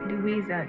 Louisa.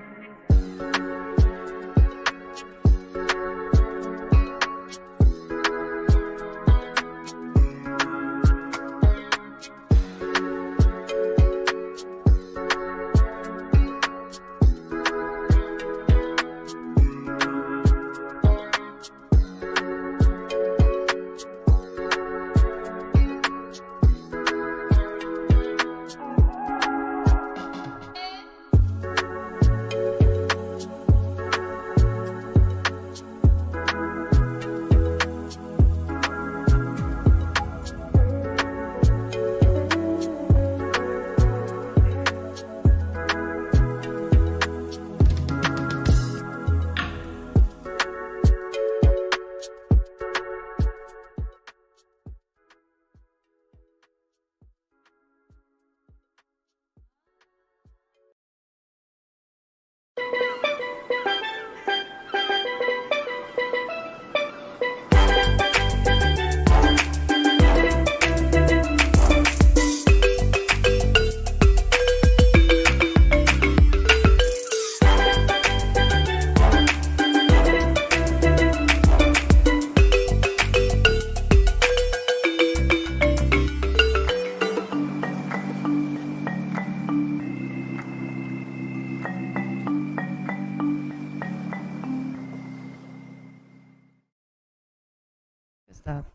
Stop.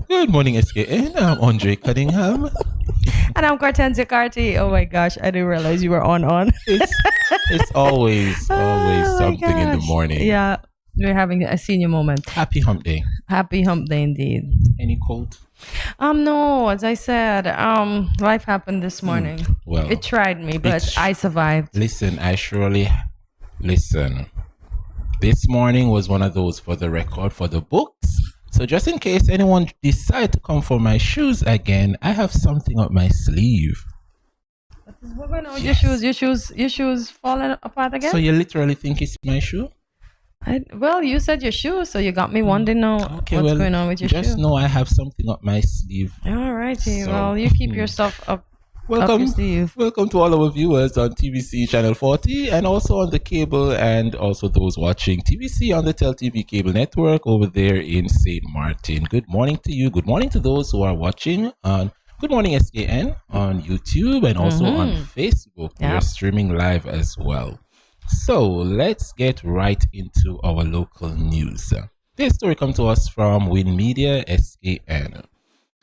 Good morning, SKN. I'm Andre Cunningham. And I'm Cortenzia Carty. Oh my gosh, I didn't realize you were on. It's always something in the morning. Yeah, we're having a senior moment. Happy hump day. Happy hump day indeed. Any cold? No, as I said, life happened this morning. Well, it tried me, but I survived. Listen. This morning was one of those for the record, for the books. So just in case anyone decide to come for my shoes again, I have something up my sleeve. What's going on with your shoes falling apart again? So you literally think it's my shoe? Well, you said your shoes, so you got me wondering now what's going on with your shoes. Just know I have something up my sleeve. All righty. So, well, you keep your stuff up. Welcome to all our viewers on TVC Channel 40 and also on the cable, and also those watching TVC on the Tel TV cable network over there in St. Martin. Good morning to you. Good morning to those who are watching on Good Morning SKN on YouTube and also on Facebook. We are streaming live as well. So let's get right into our local news. This story comes to us from Win Media SKN.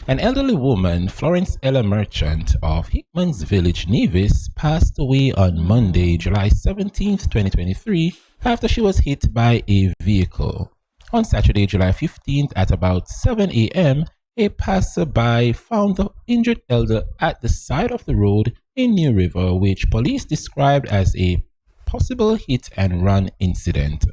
An elderly woman, Florence Ella Merchant of Hickman's Village, Nevis, passed away on Monday, July 17th, 2023, after she was hit by a vehicle. On Saturday, July 15th, at about 7 a.m., a passerby found the injured elder at the side of the road in New River, which police described as a possible hit-and-run incident.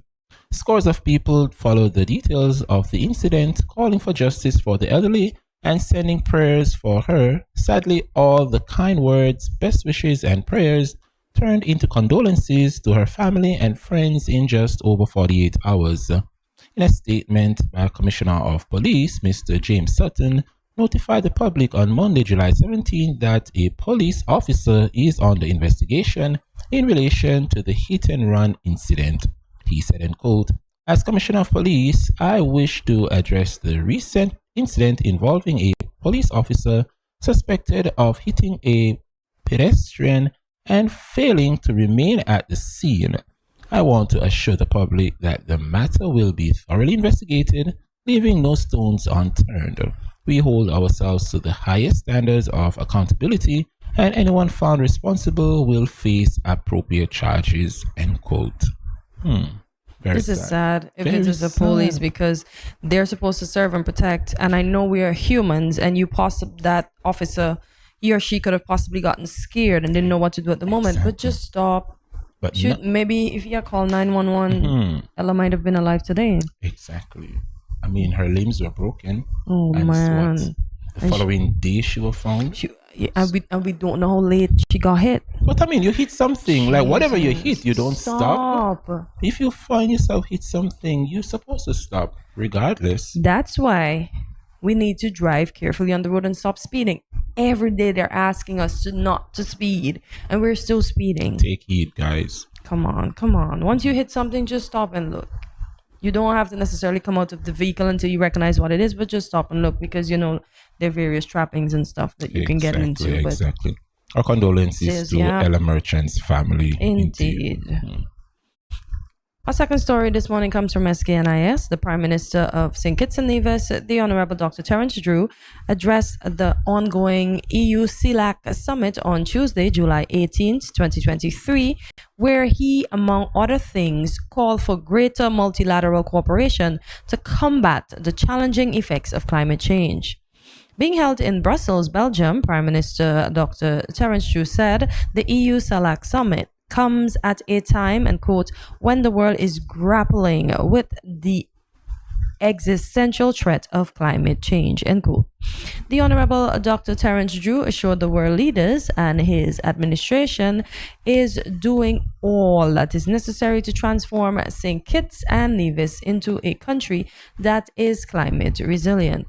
Scores of people followed the details of the incident, calling for justice for the elderly and sending prayers for her. Sadly, all the kind words, best wishes, and prayers turned into condolences to her family and friends in just over 48 hours. In a statement, Commissioner of Police, Mr. James Sutton, notified the public on Monday, July 17, that a police officer is under investigation in relation to the hit-and-run incident. He said, and quote, "As Commissioner of Police, I wish to address the recent incident involving a police officer suspected of hitting a pedestrian and failing to remain at the scene. I want to assure the public that the matter will be thoroughly investigated, leaving no stones unturned. We hold ourselves to the highest standards of accountability, and anyone found responsible will face appropriate charges," end quote. This is sad if it is the police, because they're supposed to serve and protect. And I know we are humans, and that officer, he or she could have possibly gotten scared and didn't know what to do at the moment. But just stop. But maybe if you call 911, Ella might have been alive today. Exactly. I mean, her limbs were broken. Oh, man. The following day she was found. And we don't know how late she got hit. But I mean, you hit something. Like whatever you hit, you don't stop. If you find yourself hit something, you're supposed to stop regardless. That's why we need to drive carefully on the road and stop speeding. Every day they're asking us to not to speed, and we're still speeding. Take heed, guys. Come on. Once you hit something, just stop and look. You don't have to necessarily come out of the vehicle until you recognize what it is, but just stop and look, because there are various trappings and stuff that you can get into. Exactly. Our condolences to Ella Merchant's family. Indeed. Our second story this morning comes from SKNIS. The Prime Minister of St. Kitts and Nevis, the Honorable Dr. Terence Drew, addressed the ongoing EU-CELAC summit on Tuesday, July 18th, 2023, where he, among other things, called for greater multilateral cooperation to combat the challenging effects of climate change. Being held in Brussels, Belgium, Prime Minister Dr. Terence Drew said the EU-CELAC summit comes at a time, and quote, when the world is grappling with the existential threat of climate change, end quote. The Honorable Dr. Terence Drew assured the world leaders and his administration is doing all that is necessary to transform St. Kitts and Nevis into a country that is climate resilient.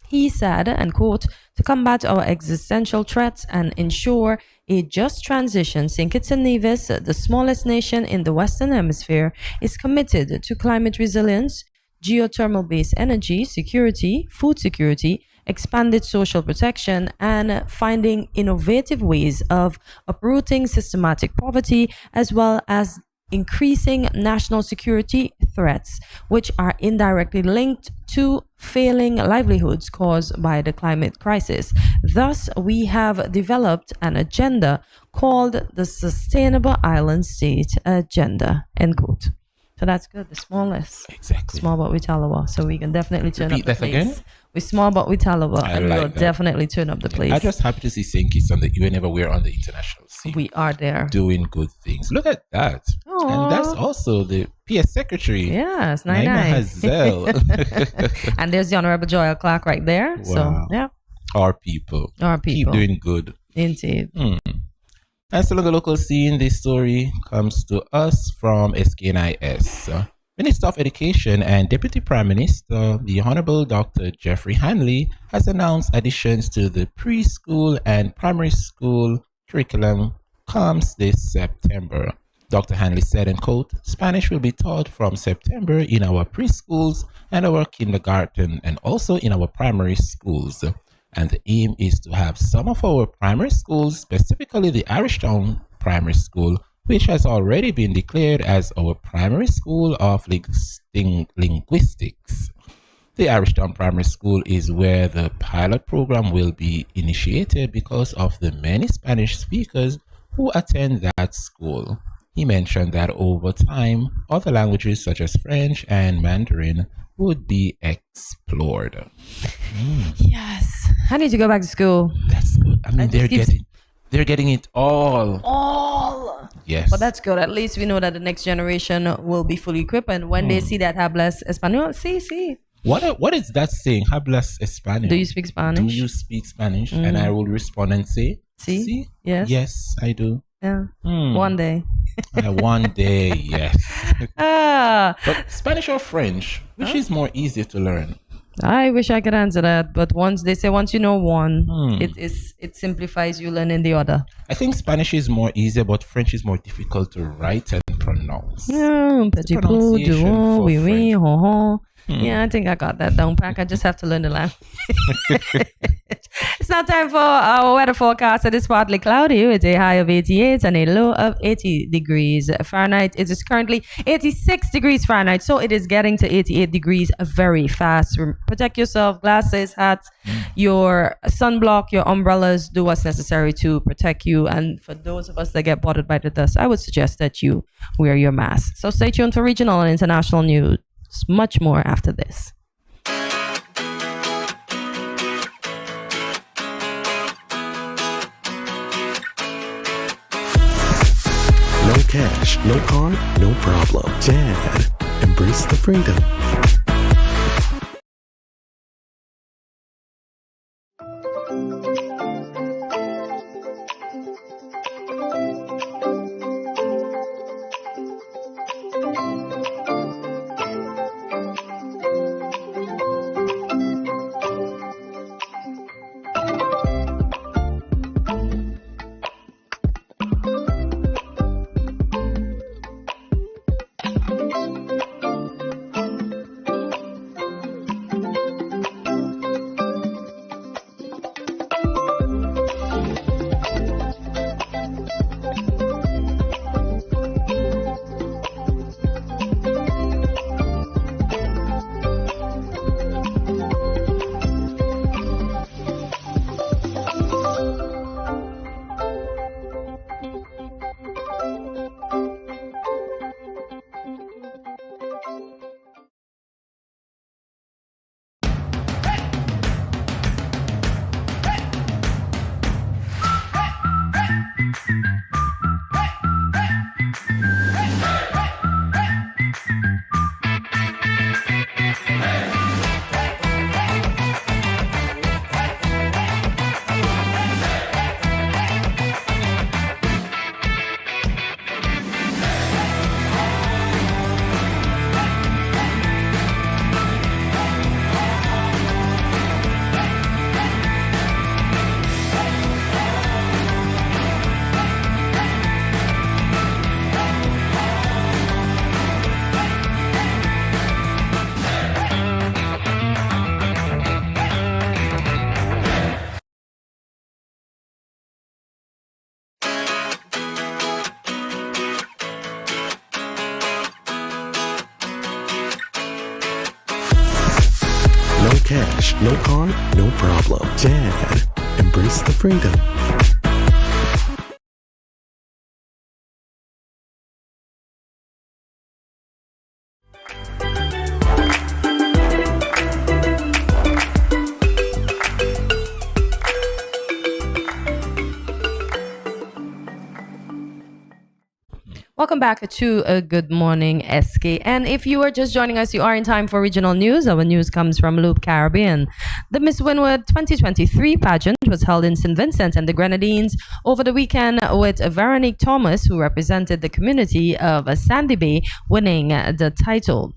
He said, and quote, to combat our existential threats and ensure a just transition, St. Kitts and Nevis, the smallest nation in the Western Hemisphere, is committed to climate resilience, geothermal-based energy security, food security, expanded social protection, and finding innovative ways of uprooting systematic poverty, as well as increasing national security threats, which are indirectly linked to failing livelihoods caused by the climate crisis. Thus, we have developed an agenda called the Sustainable Island State Agenda, end quote. So that's good. The smallest. Exactly. Small but we Talawa. So we can definitely turn up the place. Again? We're small but we Talawa, and we'll definitely turn up the place. I'm just happy to see St. Kitts whenever we're on the international scene. We are there. Doing good things. Look at that. Aww. And that's also the PS Secretary. Yes, Naima Hazel. And there's the Honorable Joel Clark right there. Wow. So, yeah. Our people. Keep doing good. Indeed. And still on the local scene, this story comes to us from SKNIS. Minister of Education and Deputy Prime Minister, the Honorable Dr. Jeffrey Hanley, has announced additions to the preschool and primary school curriculum comes this September. Dr. Hanley said, and quote, Spanish will be taught from September in our preschools and our kindergarten and also in our primary schools. And the aim is to have some of our primary schools, specifically the Irishtown Primary School, which has already been declared as our primary school of linguistics. The Irishtown Primary School is where the pilot program will be initiated because of the many Spanish speakers who attend that school. He mentioned that over time, other languages such as French and Mandarin would be explored. Yes. I need to go back to school. That's good. I mean, they're getting it all. All. Yes. But that's good. At least we know that the next generation will be fully equipped. And when they see that hablas español, sí. What is that saying? Hablas español. Do you speak Spanish? Do you speak Spanish? And I will respond and say, sí. Yes. Yes, I do. Yeah. One day. One day, yes. But Spanish or French, which is more easier to learn? I wish I could answer that, but once you know one, it simplifies you learning the other. I think Spanish is more easier, but French is more difficult to write and pronounce. Petit peu, oui, oui, ho, ho. Yeah, I think I got that down pack. I just have to learn the language. It's now time for our weather forecast. It is partly cloudy with a high of 88 and a low of 80 degrees Fahrenheit. It is currently 86 degrees Fahrenheit, so it is getting to 88 degrees very fast. Protect yourself, glasses, hats, your sunblock, your umbrellas. Do what's necessary to protect you. And for those of us that get bothered by the dust, I would suggest that you wear your mask. So stay tuned for regional and international news. Much more after this. No cash, no card, no problem. Dad, embrace the freedom. cash, no card, no problem. Dad, embrace the freedom. Welcome back to a Good Morning SK. And if you are just joining us, you are in time for regional news. Our news comes from Loop Caribbean. The Miss Windward 2023 pageant was held in St. Vincent and the Grenadines over the weekend, with Veronique Thomas, who represented the community of Sandy Bay, winning the title.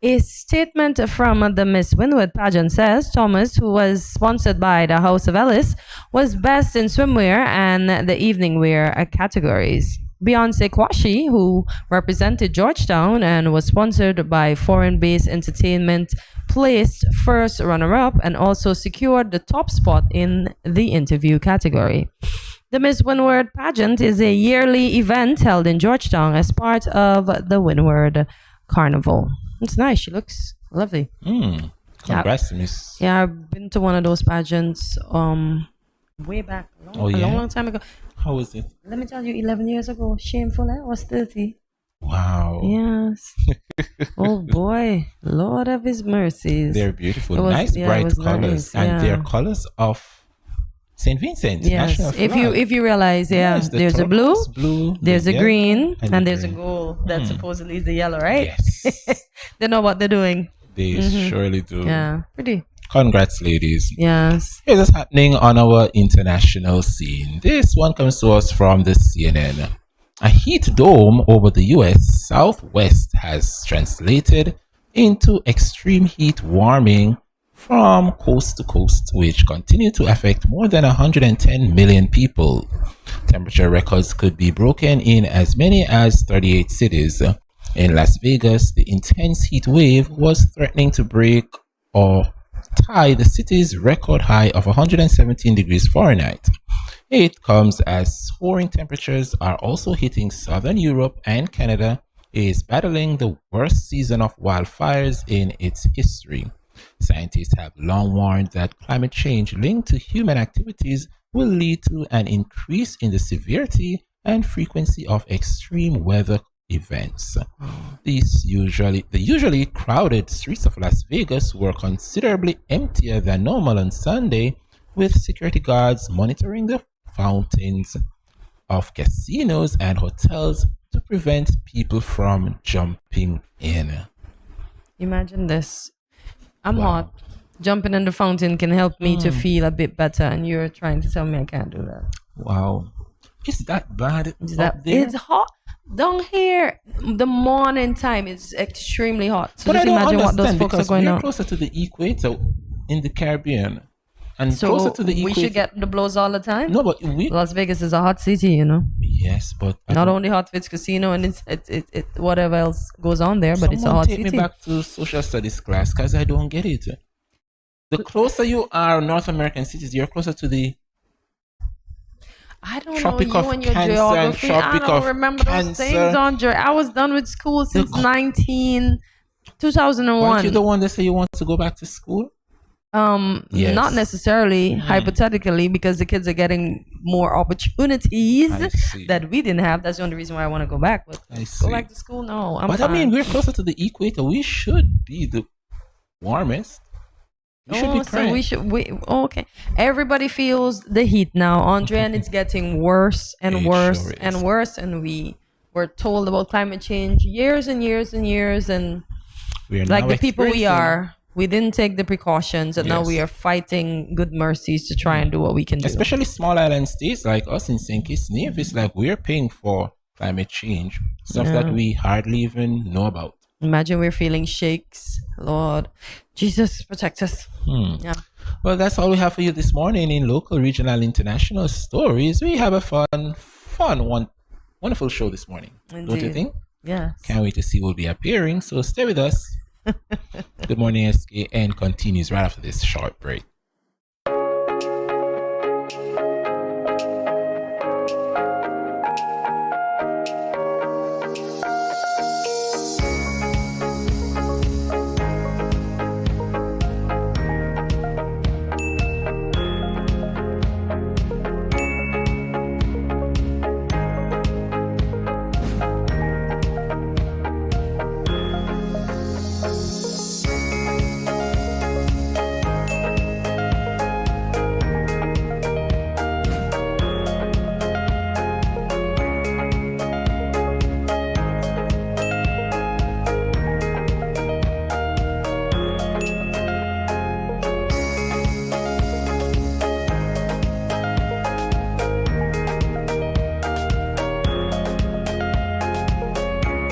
A statement from the Miss Windward pageant says Thomas, who was sponsored by the House of Ellis, was best in swimwear and the evening wear categories. Beyonce Kwashi, who represented Georgetown and was sponsored by Foreign Base Entertainment, placed first runner-up and also secured the top spot in the interview category. The Miss Windward pageant is a yearly event held in Georgetown as part of the Windward Carnival. It's nice. She looks lovely. Congrats, Miss. Yeah, I've been to one of those pageants way back, a long time ago. How was it? Let me tell you, 11 years ago. Shameful, I was 30. Wow. Yes. Oh boy. Lord of his mercies. They're beautiful. Nice bright colors. Nice, and they're colors of St. Vincent. Yes. If you realize, there's a blue, there's a green, and there's a gold that supposedly is the yellow, right? Yes. They know what they're doing. They surely do. Yeah. Pretty. Congrats, ladies. Yes. Here's what's happening on our international scene. This one comes to us from the CNN. A heat dome over the U.S. Southwest has translated into extreme heat warming from coast to coast, which continue to affect more than 110 million people. Temperature records could be broken in as many as 38 cities. In Las Vegas, the intense heat wave was threatening to break or tie the city's record high of 117 degrees Fahrenheit. It comes as soaring temperatures are also hitting southern Europe, and Canada is battling the worst season of wildfires in its history. Scientists have long warned that climate change linked to human activities will lead to an increase in the severity and frequency of extreme weather events. The usually crowded streets of Las Vegas were considerably emptier than normal on Sunday, with security guards monitoring the fountains of casinos and hotels to prevent people from jumping in. Imagine this. I'm hot. Jumping in the fountain can help me to feel a bit better, and you're trying to tell me I can't do that. Wow. Is that bad? It's hot. Down here, the morning time is extremely hot. So but just imagine what those folks are going on. We're closer to the equator in the Caribbean. And so closer to the equator. We should get the blows all the time? No, but Las Vegas is a hot city, you know. Yes, but not only hot for its casino and it whatever else goes on there, but it's a hot city. Take me back to social studies class, because I don't get it. The closer you are North American cities, you're closer to the Tropic know you and your geography. I don't remember those things, Andre. I was done with school since 2001. Weren't you the one that said you want to go back to school? Yes. Not necessarily, hypothetically, because the kids are getting more opportunities that we didn't have. That's the only reason why I want to go back. But go back to school? No, I'm fine. I mean, we're closer to the equator. We should be the warmest. Okay. Everybody feels the heat now, Andre, and it's getting worse and worse and worse. And we were told about climate change years and years and years, and like the people we didn't take the precautions, and now we are fighting good mercies to try and do what we can do. Especially small island states like us in St. Kitts, Nevis, like we're paying for climate change, stuff that we hardly even know about. Imagine we're feeling shakes. Lord Jesus, protect us. Yeah. Well, that's all we have for you this morning in local, regional, international stories. We have a wonderful show this morning. Indeed. Don't you think? Yeah. Can't wait to see who will be appearing. So stay with us. Good Morning SKN continues right after this short break.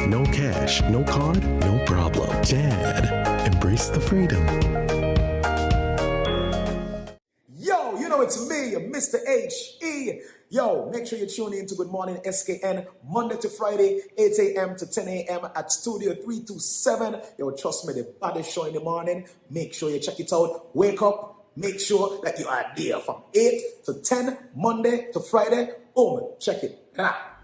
No cash, no card, no problem. Dad, embrace the freedom. Yo, you know it's me, Mr. H.E. Yo, make sure you tune in to Good Morning SKN Monday to Friday, 8 a.m. to 10 a.m. at Studio 327. Yo, trust me, the baddest show in the morning. Make sure you check it out. Wake up. Make sure that you are there from 8 to 10, Monday to Friday. Boom, check it. Ah.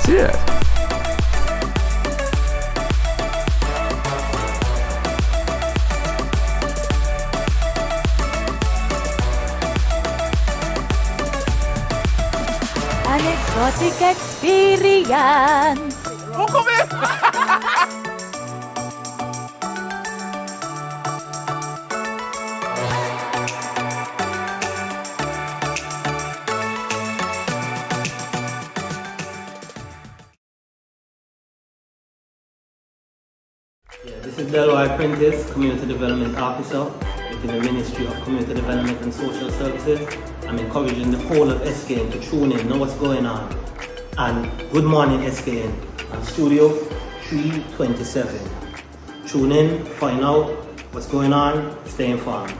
Yeah. An exotic experience. This is Delroy Prentice, Community Development Officer within the Ministry of Community Development and Social Services. I'm encouraging the whole of SKN to tune in, know what's going on. And Good Morning SKN on Studio 327. Tune in, find out what's going on, stay informed.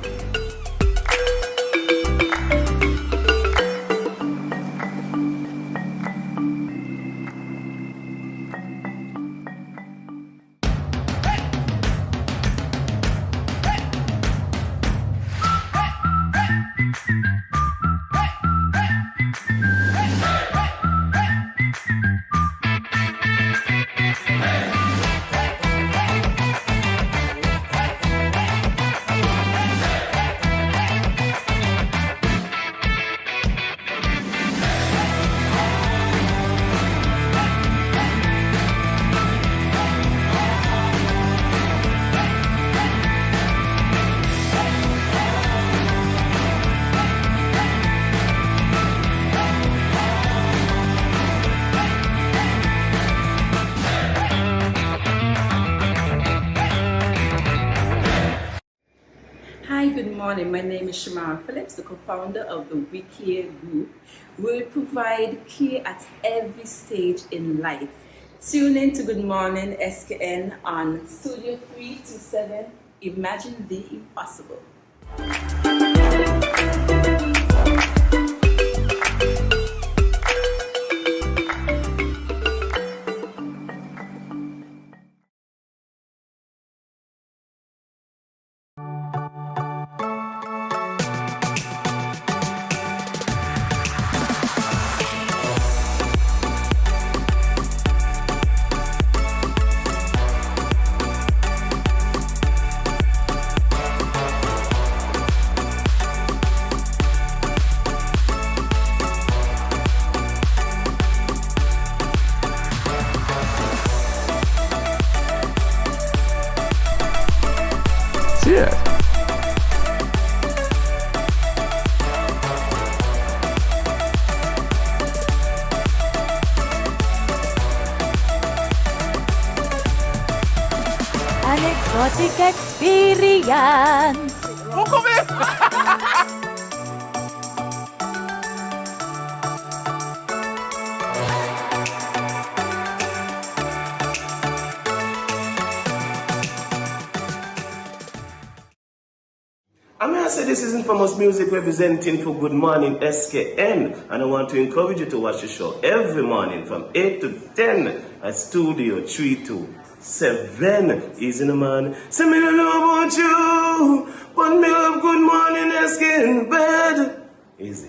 Hi, good morning. My name is Shamara Phillips, the co-founder of the We Care Group. We provide care at every stage in life. Tune in to Good Morning SKN on Studio 327. Imagine the impossible. Yeah. An exotic experience. I'm going to say this is infamous music representing for Good Morning SKN, and I want to encourage you to watch the show every morning from 8 to 10 at Studio 327. Easy no man. Say me don't know about you, but me love Good Morning SKN bed. Easy.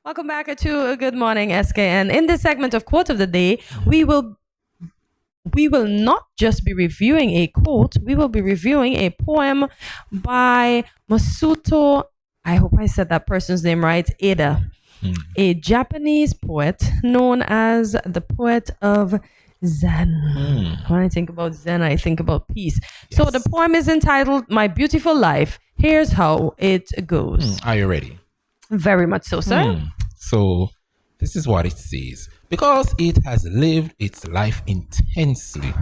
Welcome back to Good Morning SKN. In this segment of Quote of the Day, we will not just be reviewing a quote, we will be reviewing a poem by Masuto, I hope I said that person's name right, Eda, a Japanese poet known as the poet of Zen. When I think about Zen, I think about peace. Yes. So the poem is entitled My Beautiful Life. Here's how it goes. Are you ready? Very much so, sir. So this is what it says. Because it has lived its life intensely,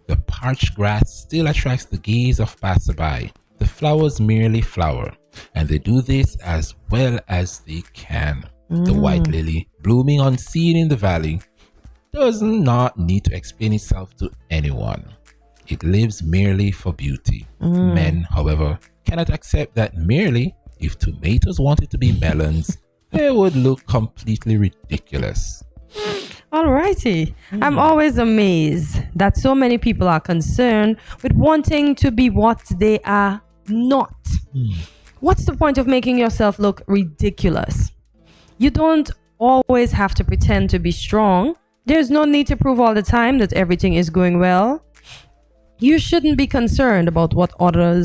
the parched grass still attracts the gaze of passerby. The flowers merely flower, and they do this as well as they can. The white lily, blooming unseen in the valley, does not need to explain itself to anyone. It lives merely for beauty. Men, however, cannot accept that merely if tomatoes wanted to be melons, they would look completely ridiculous. Alrighty. I'm always amazed that so many people are concerned with wanting to be what they are not. What's the point of making yourself look ridiculous? You don't always have to pretend to be strong. There's no need to prove all the time that everything is going well. You shouldn't be concerned about what other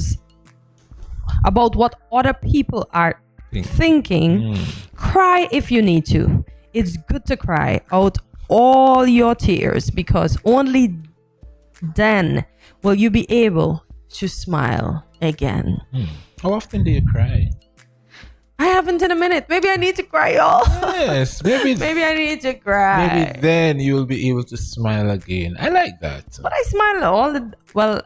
people are thinking. Cry if you need to. It's good to cry out all your tears, because only then will you be able to smile again. How often do you cry? I haven't in a minute. Maybe I need to cry, y'all. Yes, maybe I need to cry. Maybe then you will be able to smile again. I like that. But I smile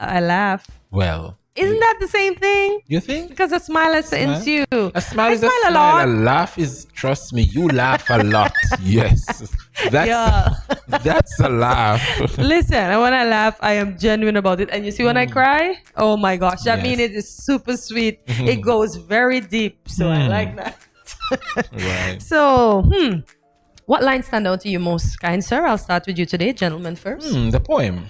I laugh. Well, isn't that the same thing? You think? Because a smile has to ensue. A smile is a smile. A laugh is, trust me, you laugh a lot. Yes. That's a laugh. Listen, and when I laugh, I am genuine about it. And you see when I cry, oh my gosh, that means it is super sweet. It goes very deep. So I like that. Right. So, what lines stand out to you most, kind sir? I'll start with you today, gentlemen first. The poem.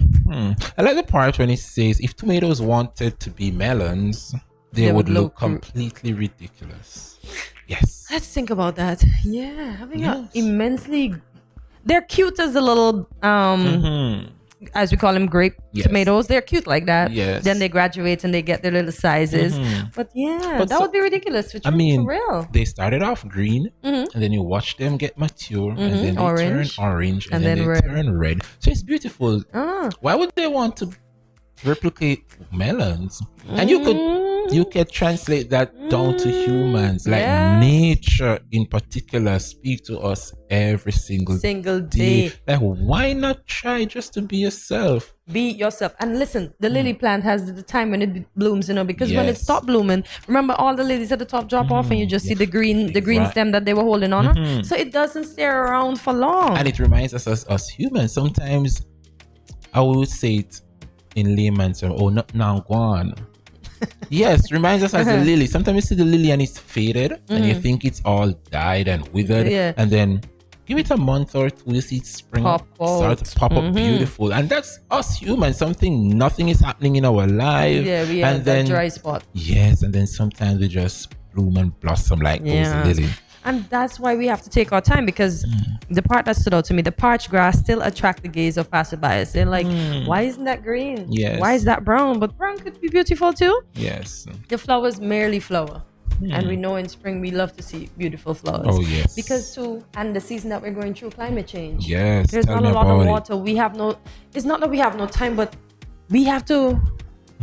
I like the part when it says, if tomatoes wanted to be melons, they would look completely ridiculous. Yes. Let's think about that. Yeah, having a immensely... They're cute as the little, as we call them, grape tomatoes. They're cute like that. Yes. Then they graduate and they get their little sizes. But that would be ridiculous. For real. They started off green, and then you watch them get mature, and then they turn orange, and then they turn red. So it's beautiful. Why would they want to replicate melons? And you can translate that down to humans, like nature in particular speak to us every single day. Like, why not try just to be yourself? Be yourself. And listen, the lily plant has the time when it blooms, because when it stopped blooming, remember all the lilies at the top drop off and you just see the green stem that they were holding on. So it doesn't stay around for long. And it reminds us humans, sometimes I would say it in layman's terms, not now gone. Yes, reminds us as a lily. Sometimes you see the lily and it's faded and you think it's all died and withered, and then give it a month or two, you see it spring start to pop up beautiful. And that's us humans. Nothing is happening in our life. Yeah, we have that dry spot. Yes, and then sometimes we just bloom and blossom like those lilies. And that's why we have to take our time, because the part that stood out to me, the parched grass still attract the gaze of passerbys. They're like, why isn't that green? Yes. Why is that brown? But brown could be beautiful too. Yes. The flowers merely flower. And we know in spring we love to see beautiful flowers. Oh, yes. Because and the season that we're going through, climate change. Yes. There's not a lot of water. It's not that we have no time, but we have to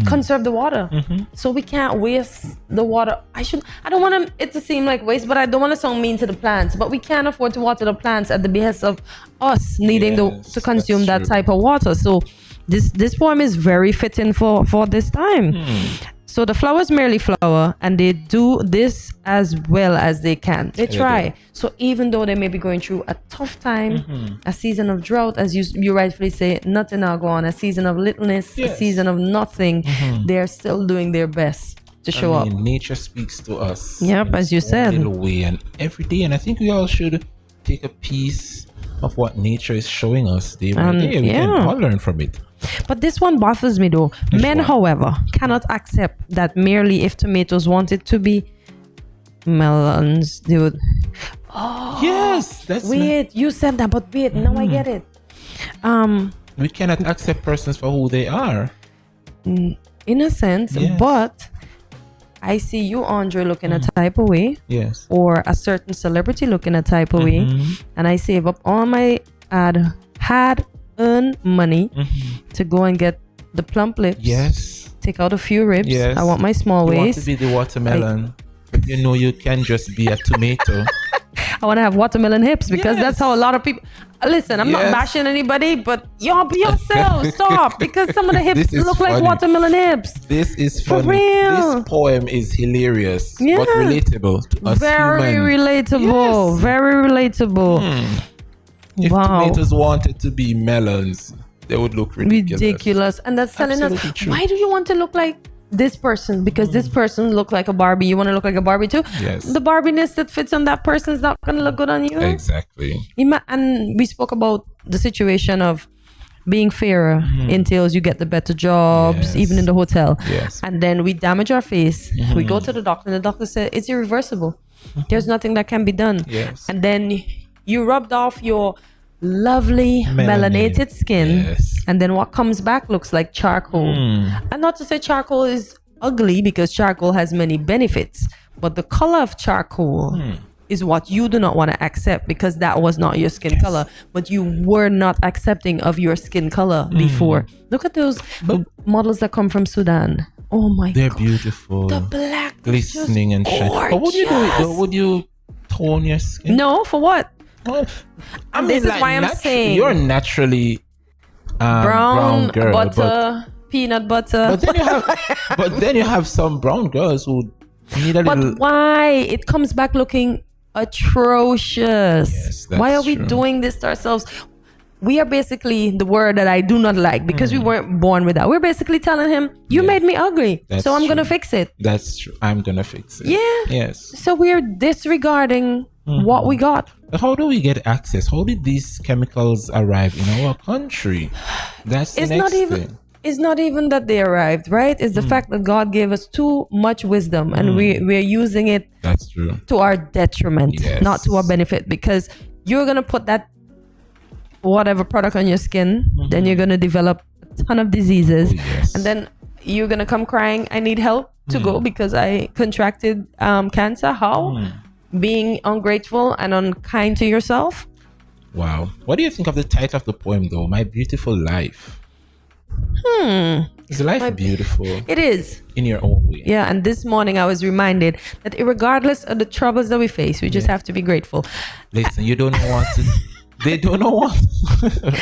conserve the water. So we can't waste the water. I don't want it to seem like waste, but I don't want to sound mean to the plants, but we can't afford to water the plants at the behest of us needing to consume that type of water. So this poem is very fitting for this time. So the flowers merely flower, and they do this as well as they can. They try. So even though they may be going through a tough time, a season of drought, as you rightfully say, nothing now go on, a season of littleness, a season of nothing, they're still doing their best to show up. Nature speaks to us. Yep, as you said. In a way and every day. And I think we all should take a piece of what nature is showing us day by day. We can all learn from it. But this one baffles me though. Men, however, cannot accept that merely if tomatoes wanted to be melons, they would... Oh, yes, that's wait. You said that, but wait. Now I get it. We cannot accept persons for who they are. In a sense, but I see you, Andre, looking a type of way. Yes. Or a certain celebrity looking a type of way. And I save up all my hard-earned money to go and get the plump lips. Yes. Take out a few ribs. Yes. I want my small waist. You want to be the watermelon. But you know you can just be a tomato. I want to have watermelon hips because that's how a lot of people... Listen, I'm not bashing anybody, but y'all be yourself. Stop. Because some of the hips look like watermelon hips. This is funny. For real. This poem is hilarious, but relatable to us Very human. relatable. Yes. Very relatable. If tomatoes wanted to be melons, they would look ridiculous. And that's telling us, why do you want to look like this person? Because this person look like a Barbie. You want to look like a Barbie too? Yes. The Barbiness that fits on that person is not going to look good on you. Exactly. And we spoke about the situation of being fairer entails you get the better jobs, even in the hotel. Yes. And then we damage our face. We go to the doctor and the doctor said it's irreversible. There's nothing that can be done. Yes. And then you rubbed off your lovely melanated skin, and then what comes back looks like charcoal. And not to say charcoal is ugly, because charcoal has many benefits, but the color of charcoal is what you do not want to accept, because that was not your skin color, but you were not accepting of your skin color before. Look at those models that come from Sudan. Oh my God, they're beautiful. The black, glistening and shiny. How would you do it though? Would you tone your skin? No, for what? Well, I mean, this is why I'm saying you're naturally brown girl, butter, peanut butter. But then you have some brown girls who need a little. But why? It comes back looking atrocious. Yes, why are we doing this to ourselves? We are basically the word that I do not like, because we weren't born with that. We're basically telling him, you made me ugly, so I'm gonna fix it. That's true. I'm gonna fix it. Yeah. Yes. So we're disregarding what we got. How do we get access? How did these chemicals arrive in our country? That's the next thing. It's not even that they arrived, right? It's the fact that God gave us too much wisdom, and we're using it. That's true. To our detriment, not to our benefit, because you're gonna put that whatever product on your skin, then you're gonna develop a ton of diseases, and then you're gonna come crying, I need help to go because I contracted cancer. How? Being ungrateful and unkind to yourself. Wow. What do you think of the title of the poem though? My Beautiful Life. Is life beautiful? It is. In your own way. Yeah, and this morning I was reminded that regardless of the troubles that we face, we just have to be grateful. Listen, you don't want to... They do not want...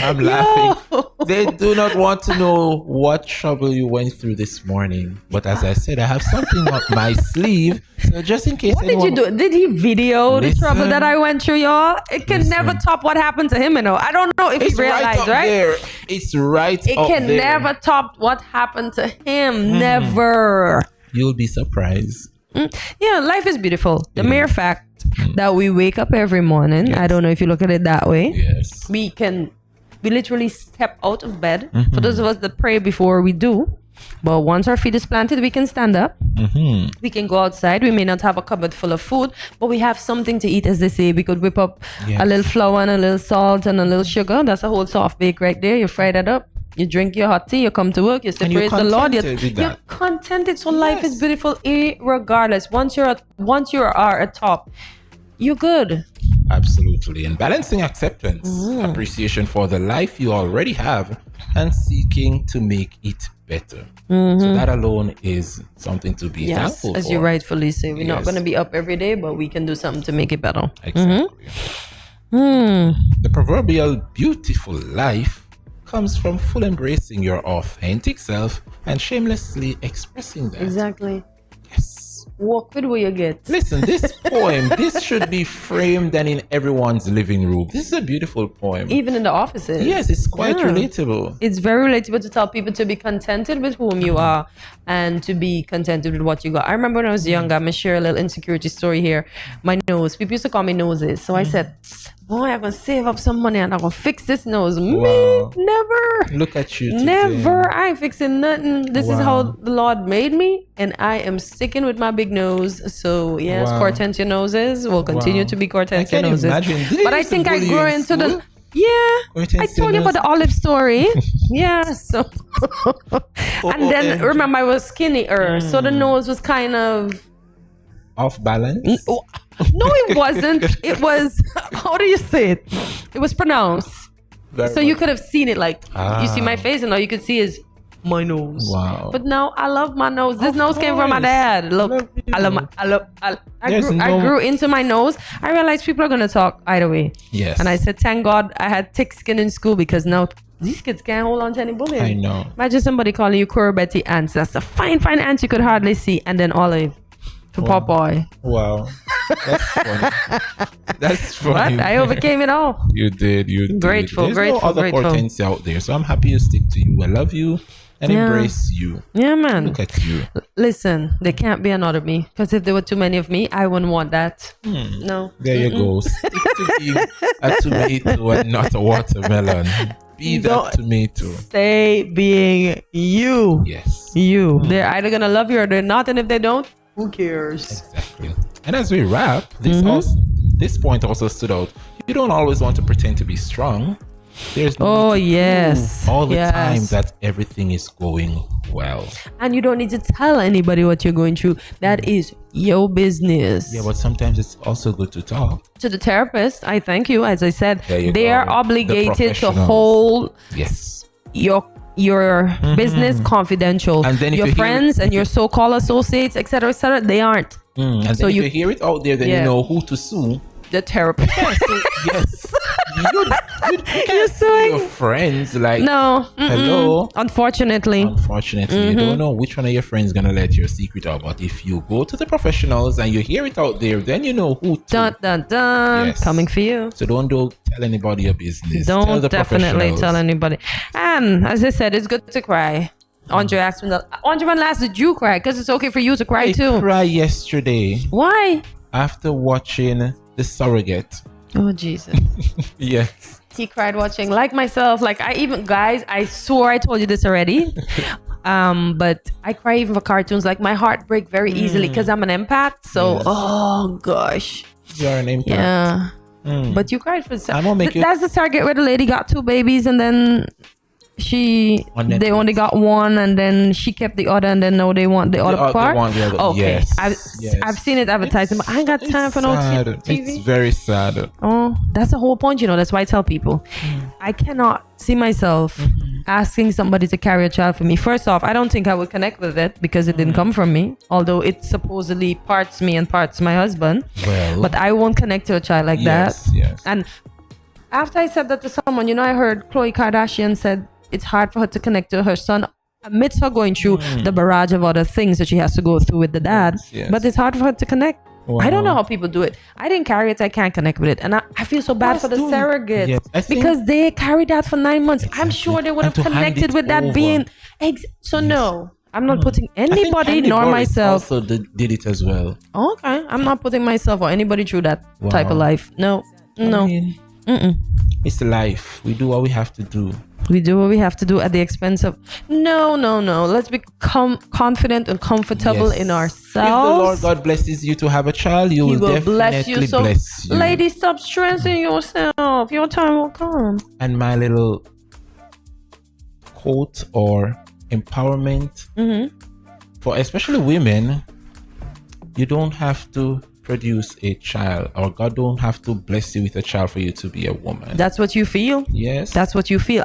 I'm laughing. They do not want to know what trouble you went through this morning. But as I said, I have something up my sleeve. So just in case... What did you do? Did he video the trouble that I went through, y'all? It can never top what happened to him, you know. I don't know if he realized, right? There. It's right up there. It can never top what happened to him. Never. You'll be surprised. Yeah, life is beautiful. The mere fact that we wake up every morning, I don't know if you look at it that way. Yes. We literally step out of bed. For those of us that pray before we do. But once our feet is planted, we can stand up. We can go outside. We may not have a cupboard full of food, but we have something to eat, as they say. We could whip up a little flour and a little salt and a little sugar. That's a whole soft bake right there. You fry that up. You drink your hot tea, you come to work, you say praise the Lord. You're contented. So life is beautiful regardless. Once you are at top, you're good. Absolutely. And balancing acceptance, appreciation for the life you already have, and seeking to make it better. So that alone is something to be thankful for. As you rightfully say, we're not going to be up every day, but we can do something to make it better. Exactly. The proverbial beautiful life comes from full embracing your authentic self and shamelessly expressing that. Exactly. Yes. Walk with what you get. Listen, this poem, this should be framed and in everyone's living room. This is a beautiful poem. Even in the offices. Yes, it's quite relatable. It's very relatable to tell people to be contented with whom you are and to be contented with what you got. I remember when I was younger, I'm going to share a little insecurity story here. My nose, people used to call me noses. So I said, boy, I'm gonna save up some money and I'm gonna fix this nose. Wow. Me, never. Look at you today. Never. I ain't fixing nothing. This is how the Lord made me, and I am sticking with my big nose. So yes, Cortensia noses will continue to be Cortensia noses. But I think I grew into the. Yeah, I told you about the olive story. Yeah, so and then remember I was skinnier, so the nose was kind of off balance. No, it wasn't. It was, how do you say it? It was pronounced. So you could have seen it, like you see my face, and all you could see is my nose. Wow. But now I love my nose. This nose came from my dad. Look, I grew into my nose. I realized people are gonna talk either way. Yes. And I said, thank God I had thick skin in school, because now these kids can't hold on to any bullying. I know. Imagine somebody calling you Cora Betty ants. That's a fine ant you could hardly see, and then olive for Popeye. Wow. That's funny. That's funny. What? I overcame it all. You did. Grateful. There's no other Hortensia out there, so I'm happy to stick to you. I love you and embrace you. Yeah, man. Look at you. Listen, there can't be another me, because if there were too many of me, I wouldn't want that. No. There you go. Stick to being a tomato and not a watermelon. Be that tomato. Stay being you. Yes. You. They're either gonna love you or they're not, and if they don't, who cares? Exactly. And as we wrap, this point also stood out. You don't always want to pretend to be strong. There's no all the time that everything is going well. And you don't need to tell anybody what you're going through. That is your business. Yeah, but sometimes it's also good to talk. To the therapist, I thank you. As I said, they are obligated to hold your business confidential. And then your friends and your so-called associates, etc., they aren't. And so if you hear it out there, then you know who to sue. The therapist. Yes. You're suing your friends. Like, no. Hello. Unfortunately, you don't know which one of your friends gonna let your secret out. But if you go to the professionals and you hear it out there, then you know who to. Dun dun dun. Yes. Coming for you. So don't tell anybody your business. Don't definitely tell anybody. And as I said, it's good to cry. Andre asked me Andre, when last did you cry? Because it's okay for you to cry too. I cried yesterday. Why? After watching The Surrogate. Oh Jesus. Yes. He cried watching, like myself. Like I swore I told you this already. But I cry even for cartoons. Like my heart breaks very easily because I'm an empath. So oh gosh. You're an empath. Yeah. But you cried for that's the Surrogate where the lady got 2 babies and then they only got one, and then she kept the other, and then now they want the other part. Okay, yes. I've seen it advertising, but I ain't got time for no TV. It's very sad. Oh, that's the whole point, that's why I tell people I cannot see myself asking somebody to carry a child for me. First off, I don't think I would connect with it because it didn't come from me, although it supposedly parts me and parts my husband. But I won't connect to a child like that. And after I said that to someone, I heard Khloe Kardashian said it's hard for her to connect to her son amidst her going through the barrage of other things that she has to go through with the dad. But it's hard for her to connect. Wow. I don't know how people do it. I didn't carry it. I can't connect with it. And I feel so bad for the surrogates because they carried that for 9 months. Exactly. I'm sure they would have connected with that being. No, I'm not putting anybody nor myself. Also did it as well. Okay. I'm not putting myself or anybody through that type of life. No. It's life. We do what we have to do. We do what we have to do at the expense of no. Let's become confident and comfortable in ourselves. If the Lord God blesses you to have a child, He will definitely bless you. Ladies, stop stressing yourself. Your time will come. And my little quote or empowerment for especially women, you don't have to produce a child, or God don't have to bless you with a child for you to be a woman. That's what you feel? Yes. That's what you feel.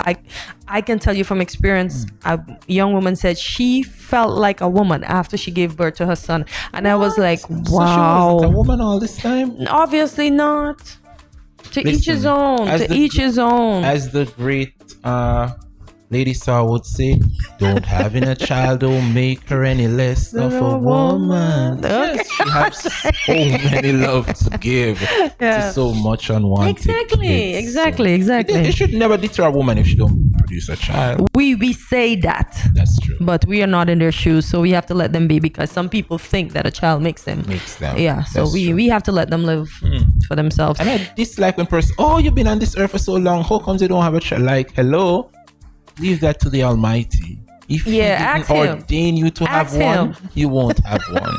I can tell you from experience, a young woman said she felt like a woman after she gave birth to her son. And I was like, wow. So she wasn't a woman all this time? Obviously not. Each his own. His own. As the great Lady Star would say, don't having a child don't make her any less of a woman. Yes, she has so many love to give to so much unwanted kids. Exactly. It should never deter a woman if she don't produce a child. We say that. That's true. But we are not in their shoes, so we have to let them be, because some people think that a child makes them. Yeah. So we have to let them live for themselves. And I dislike when person, oh, you've been on this earth for so long, how comes you don't have a child? Like, hello, leave that to the Almighty. If He didn't ordain you to have one, you won't have one.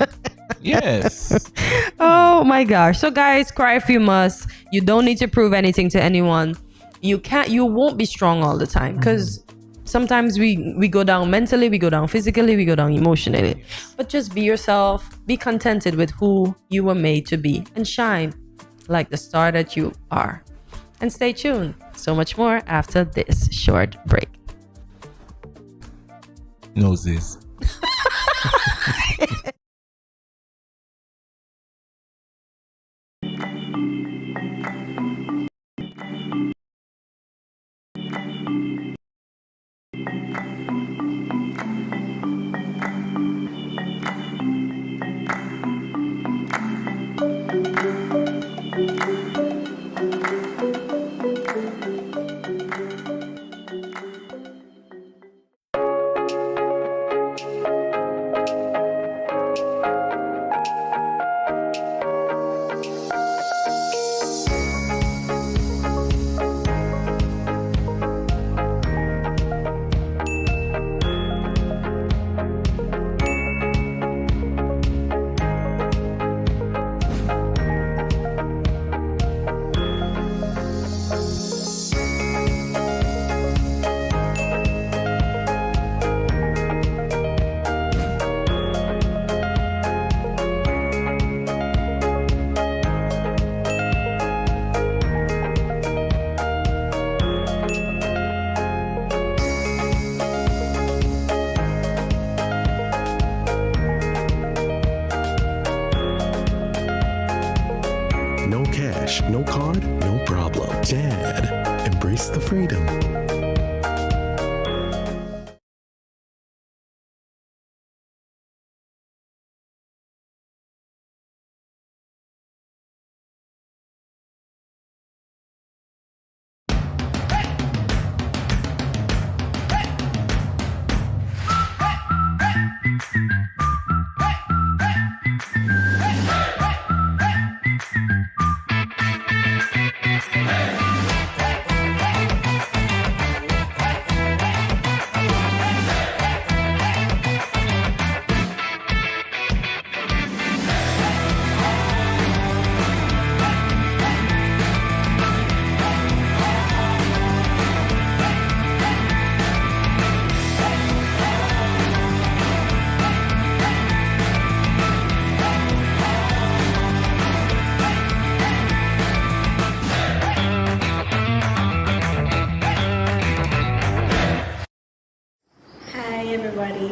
Yes. Oh my gosh. So guys, cry if you must. You don't need to prove anything to anyone. You won't be strong all the time, because sometimes we go down mentally, we go down physically, we go down emotionally. But just be yourself, be contented with who you were made to be, and shine like the star that you are. And stay tuned. So much more after this short break. Noses. No cash, no card, no problem. Dad, embrace the freedom.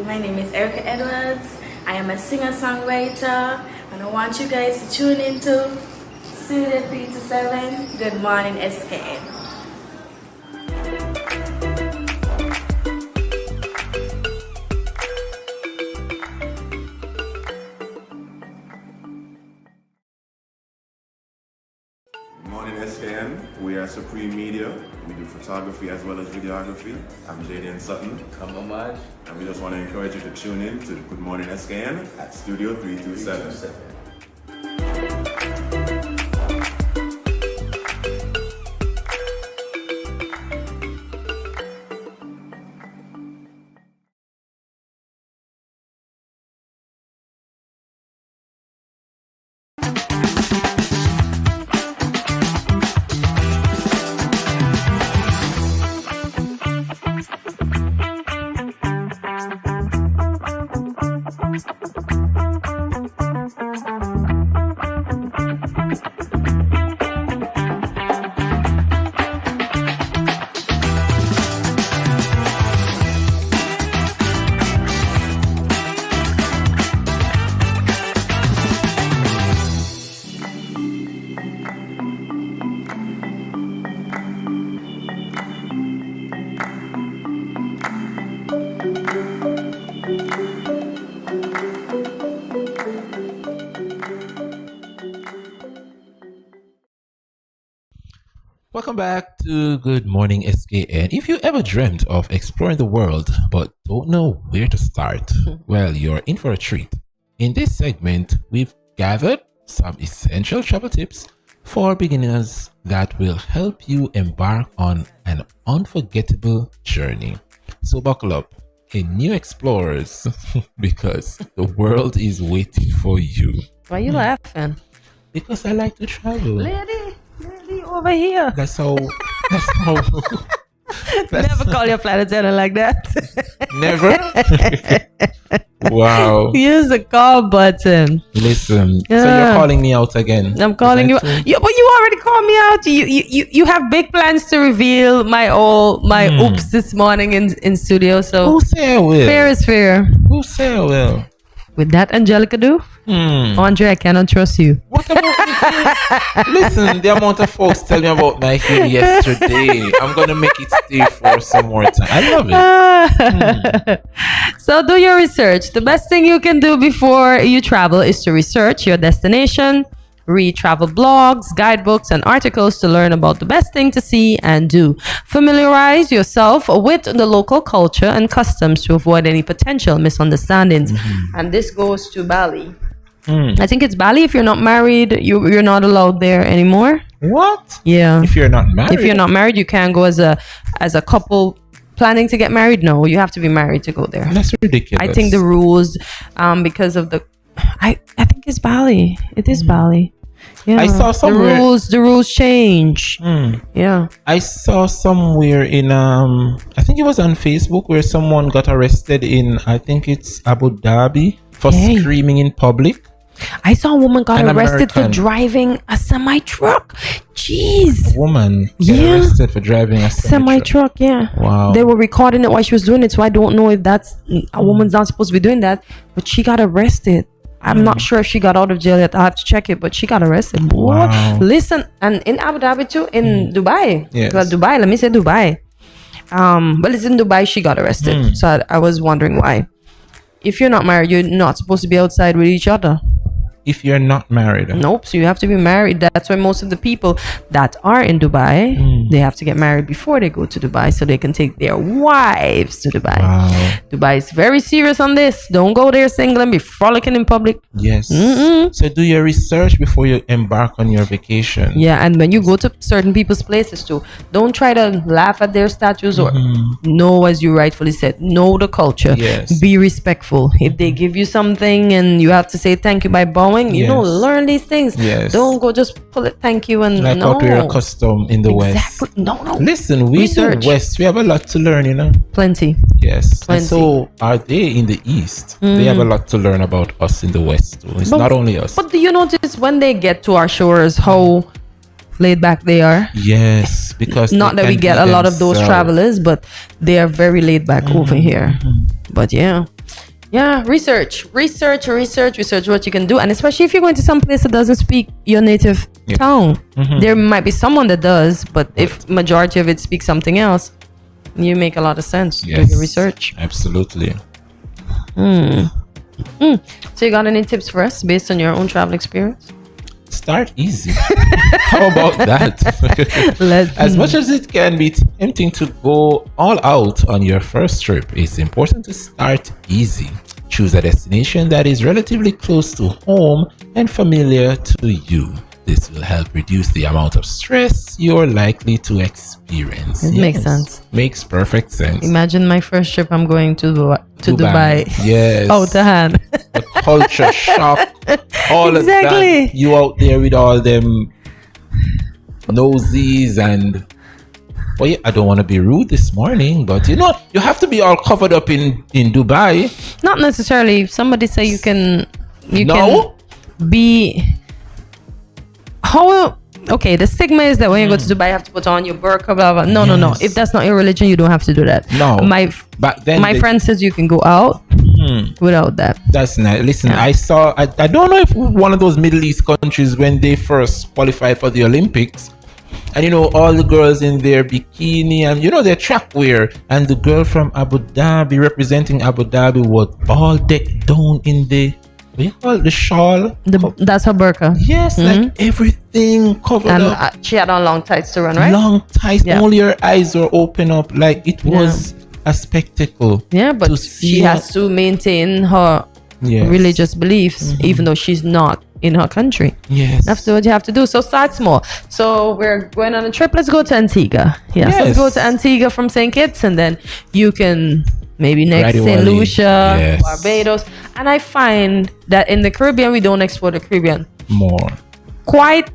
My name is Erica Edwards. I am a singer-songwriter, and I want you guys to tune into Studio 327 Good Morning SKN. Good morning SKN. We are Supreme Media. We do photography as well as videography. I'm Jaden Sutton. I'm Omaj. And we just want to encourage you to tune in to Good Morning SKN at Studio 327. Welcome back to Good Morning SKN. If you ever dreamt of exploring the world but don't know where to start, well, you're in for a treat. In this segment, we've gathered some essential travel tips for beginners that will help you embark on an unforgettable journey. So buckle up, new explorers, because the world is waiting for you. Why are you laughing? Because I like to travel. Lady over here. That's how. Never call your flight attendant like that. Never? Wow. Use the call button. Listen, so you're calling me out again. I'm calling you. Yeah, but you already called me out. You have big plans to reveal my oops this morning in studio. So who say I will? Fair is fair. Who say I will? With that, Angelica do? Andre, I cannot trust you. What about me? Listen, the amount of folks tell me about my heel yesterday. I'm going to make it stay for some more time. I love it. So do your research. The best thing you can do before you travel is to research your destination, read travel blogs, guidebooks, and articles to learn about the best thing to see and do. Familiarize yourself with the local culture and customs to avoid any potential misunderstandings. And this goes to Bali. I think it's Bali. If you're not married, you're not allowed there anymore. What? Yeah. If you're not married? If you're not married, you can't go as a couple planning to get married. No, you have to be married to go there. That's ridiculous. I think the rules, because of I think it's Bali. It is Bali. Yeah. I saw somewhere the rules change. Yeah. I saw somewhere in I think it was on Facebook where someone got arrested in, I think it's Abu Dhabi, for screaming in public. I saw a woman got arrested for driving a semi-truck. Jeez. A woman got arrested for driving a semi-truck. Yeah. Wow. They were recording it while she was doing it, so I don't know if that's a woman's not supposed to be doing that, but she got arrested. I'm not sure if she got out of jail yet. I have to check it, but she got arrested. Wow. Listen, and in Abu Dhabi too, in Dubai. Yes. Well, Dubai, let me say Dubai. But it's in Dubai she got arrested. So I was wondering why. If you're not married, you're not supposed to be outside with each other. If you're not married. Nope. So you have to be married. That's why most of the people that are in Dubai, they have to get married before they go to Dubai so they can take their wives to Dubai. Wow. Dubai is very serious on this. Don't go there single and be frolicking in public. Yes. So do your research before you embark on your vacation. Yeah, and when you go to certain people's places too, don't try to laugh at their statues or know, as you rightfully said, know the culture. Yes. Be respectful. If they give you something and you have to say thank you by bowing, you know, learn these things. Yes. Don't go just pull it thank you and like what we're accustomed in the West. No. Listen, we in the West, we have a lot to learn, you know. Plenty. Yes. Plenty. And so are they in the East? They have a lot to learn about us in the West too. It's not only us. But do you notice when they get to our shores how laid back they are? Yes, because not that we get a lot of those travelers, but they are very laid back over here. But yeah, research what you can do, and especially if you're going to some place that doesn't speak your native tongue. There might be someone that does, but if majority of it speaks something else, you make a lot of sense to do your research. Absolutely. So you got any tips for us based on your own travel experience? Start easy. How about that? As much as it can be tempting to go all out on your first trip, it's important to start easy. Choose a destination that is relatively close to home and familiar to you. This will help reduce the amount of stress you're likely to experience. It makes sense. Makes perfect sense. Imagine my first trip, I'm going to Dubai. Yes. Out the hand. A culture shock. All of that. You out there with all them nosies and... Well, yeah, I don't want to be rude this morning, but you know, you have to be all covered up in Dubai. Not necessarily. Somebody say you can be... Okay, the stigma is that when you go to Dubai, you have to put on your burqa, blah, blah. No. If that's not your religion, you don't have to do that. No. My friend says you can go out without that. That's nice. Listen, I don't know if one of those Middle East countries, when they first qualified for the Olympics, and you know, all the girls in their bikini and you know, their track wear, and the girl from Abu Dhabi representing Abu Dhabi was all decked down in the... What do you call it? The shawl? That's her burqa. Yes, like everything covered up. And she had on long tights to run, right? Long tights. Yeah. Only her eyes were open up. Like it was a spectacle. Yeah, but she has to maintain her religious beliefs, even though she's not in her country. Yes. That's what you have to do. So start small. So we're going on a trip. Let's go to Antigua. Yes. Let's go to Antigua from St. Kitts, and then you can maybe next St. Lucia, Barbados. And I find that in the Caribbean, we don't explore the Caribbean more. Quite.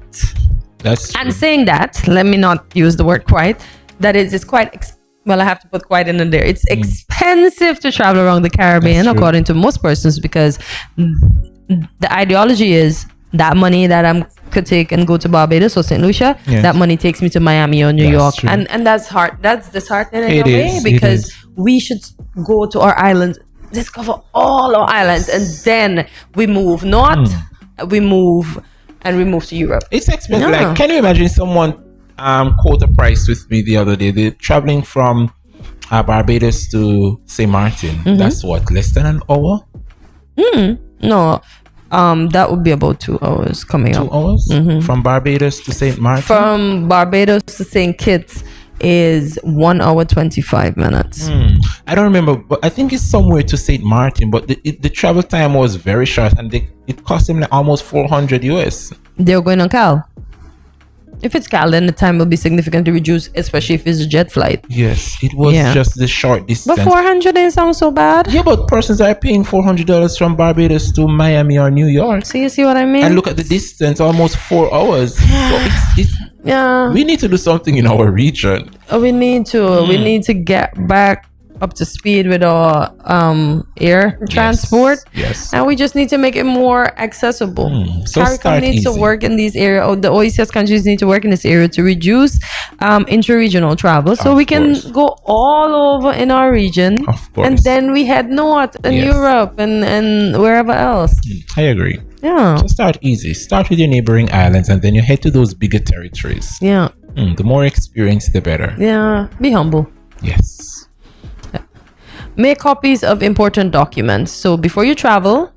That's true. And saying that, let me not use the word quite. That is, it's quite. Well, I have to put quite in there. It's expensive to travel around the Caribbean, according to most persons, because the ideology is that money that I could take and go to Barbados or St. Lucia, that money takes me to Miami or New York. True. And that's hard. That's disheartening in a way, because we should go to our islands, discover all our islands, and then we move. Not we move to Europe. It's expensive. Like, can you imagine someone quote a price with me the other day? They're traveling from Barbados to St. Martin. That's what, less than an hour? No, that would be about 2 hours coming up. 2 hours from Barbados to St. Martin. From Barbados to St. Kitts is 1 hour 25 minutes. I don't remember, but I think it's somewhere to St. Martin. But the travel time was very short, and it cost them like almost 400 US. They're going on Cal. If it's Cal, then the time will be significantly reduced, especially if it's a jet flight. Yes, it was just the short distance. But 400 didn't sound so bad. Yeah, but persons are paying $400 from Barbados to Miami or New York. So you see what I mean? And look at the distance, almost 4 hours. So yeah. We need to do something in our region. We need to. We need to get back up to speed with our air transport. Yes. And we just need to make it more accessible. So CARICOM needs to work in these areas, or the OECS countries need to work in this area to reduce intra-regional travel, so we can go all over in our region. Of course. And then we head north in Europe and wherever else. I agree. Yeah. So start easy. Start with your neighboring islands, and then you head to those bigger territories. Yeah. The more experience, the better. Yeah. Be humble. Yes. Make copies of important documents. So before you travel,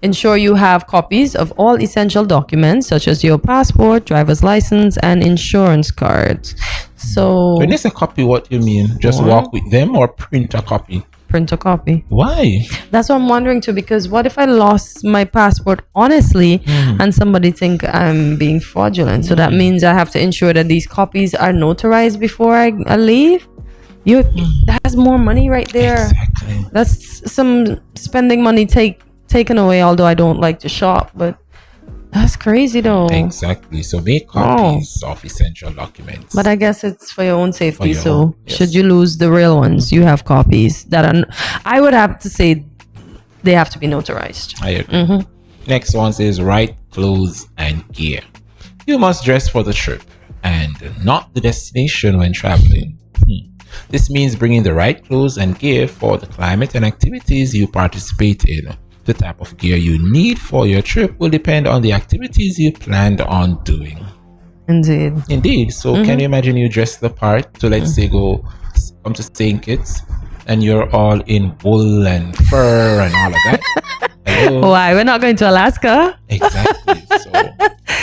ensure you have copies of all essential documents, such as your passport, driver's license, and insurance cards. So when it's a copy, what do you mean? Just walk with them or print a copy? Print a copy. Why? That's what I'm wondering too, because what if I lost my passport honestly and somebody think I'm being fraudulent? So that means I have to ensure that these copies are notarized before I leave. That's more money right there. Exactly. That's some spending money taken away, although I don't like to shop, but that's crazy though. Exactly. So make copies of essential documents. But I guess it's for your own safety. Should you lose the real ones, you have copies that are, I would have to say, they have to be notarized. I agree. Next one says right clothes and gear. You must dress for the trip and not the destination when traveling. This means bringing the right clothes and gear for the climate and activities you participate in. The type of gear you need for your trip will depend on the activities you planned on doing. Indeed. So can you imagine you dress the part to, let's say, come to St. Kitts, and you're all in wool and fur and all of that? Why? We're not going to Alaska. Exactly.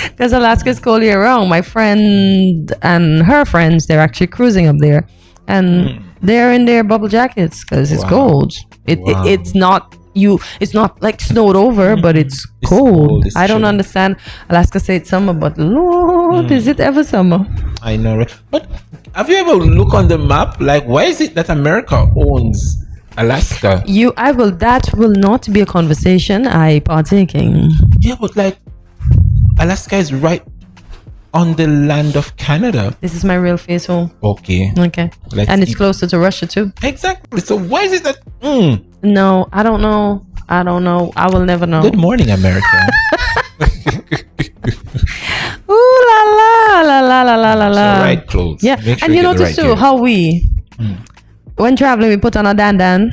Because Alaska is cold year round. My friend and her friends, they're actually cruising up there. And they're in their bubble jackets because it's cold. It's not like snowed over, but it's cold. I don't understand. Alaska say it's summer, but Lord, is it ever summer? I know, right? But have you ever looked on the map? Like, why is it that America owns Alaska? That will not be a conversation I partake in. Yeah, but like, Alaska is right on the land of Canada. This is my real face home. Okay. And it's closer to Russia too. Exactly. So why is it that? No, I don't know. I will never know. Good morning, America. Ooh la la la la la la la. So right clothes. Yeah, Make sure and you notice too how we, when traveling, we put on a dandan.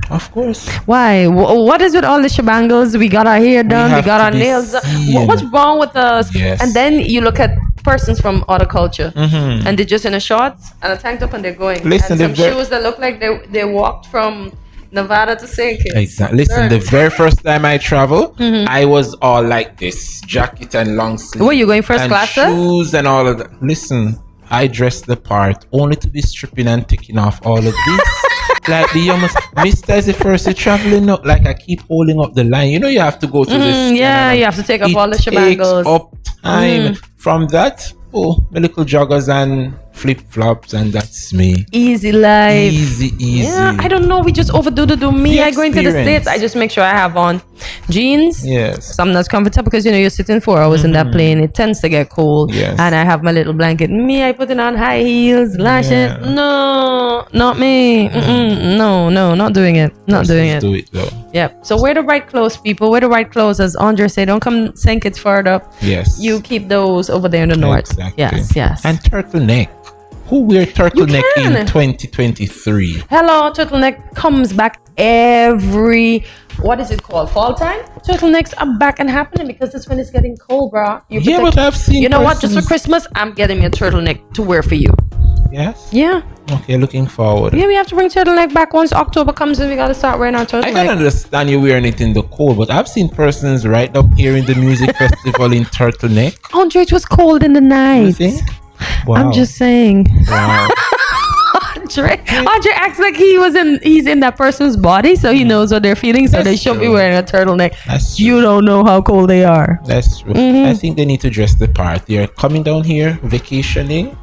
Of course. Why? What is with all the shebangles? We got our hair done. We got our nails done. What's wrong with us? Yes. And then you look at persons from other culture, and they're just in a shorts and a tank top, and they're going. Listen, and some shoes that look like they walked from Nevada to St. Kitts. Exactly. Listen, the very first time I traveled, I was all like this, jacket and long sleeve. Were you going first class? Shoes and all of that. Listen, I dressed the part only to be stripping and taking off all of this. Like the almost Mister is the first to traveling up. Like I keep holding up the line. You know you have to go through this. Yeah, you have to take up all the shebangles. Up time from that. Oh, my little joggers and flip flops, and that's me. Easy life. Easy. Yeah, I don't know. We just overdo me. I go into the States. I just make sure I have on jeans. Yes. Something that's comfortable because you're sitting 4 hours in that plane. It tends to get cold. Yes. And I have my little blanket. Me, I put it on high heels, lashes. Yeah. No, not me. No, not doing it. Not doing it. Do it though. Yep. So wear the right clothes, people. Wear the right clothes. As Andre said, don't come St. Kitts further. Yes. You keep those over there in the north. Exactly. Yes. And turtleneck. Who wear turtleneck in 2023? Hello, turtleneck comes back every, what is it called? Fall time? Turtlenecks are back and happening because that's when it's getting cold, bro. Yeah, but I've seen. You know what? Just for Christmas, I'm getting me a turtleneck to wear for you. Yes. Yeah. Okay, looking forward. Yeah, we have to bring turtleneck back once October comes in. We gotta start wearing our turtleneck. I can understand you wearing it in the cold, but I've seen persons right up here in the music festival in turtleneck. Andre, it was cold in the night. Wow. I'm just saying. Wow. Andre acts like he's in that person's body, so he knows what they're feeling. So they should be wearing a turtleneck. That's true. You don't know how cold they are. That's true. I think they need to dress the part. They're coming down here vacationing,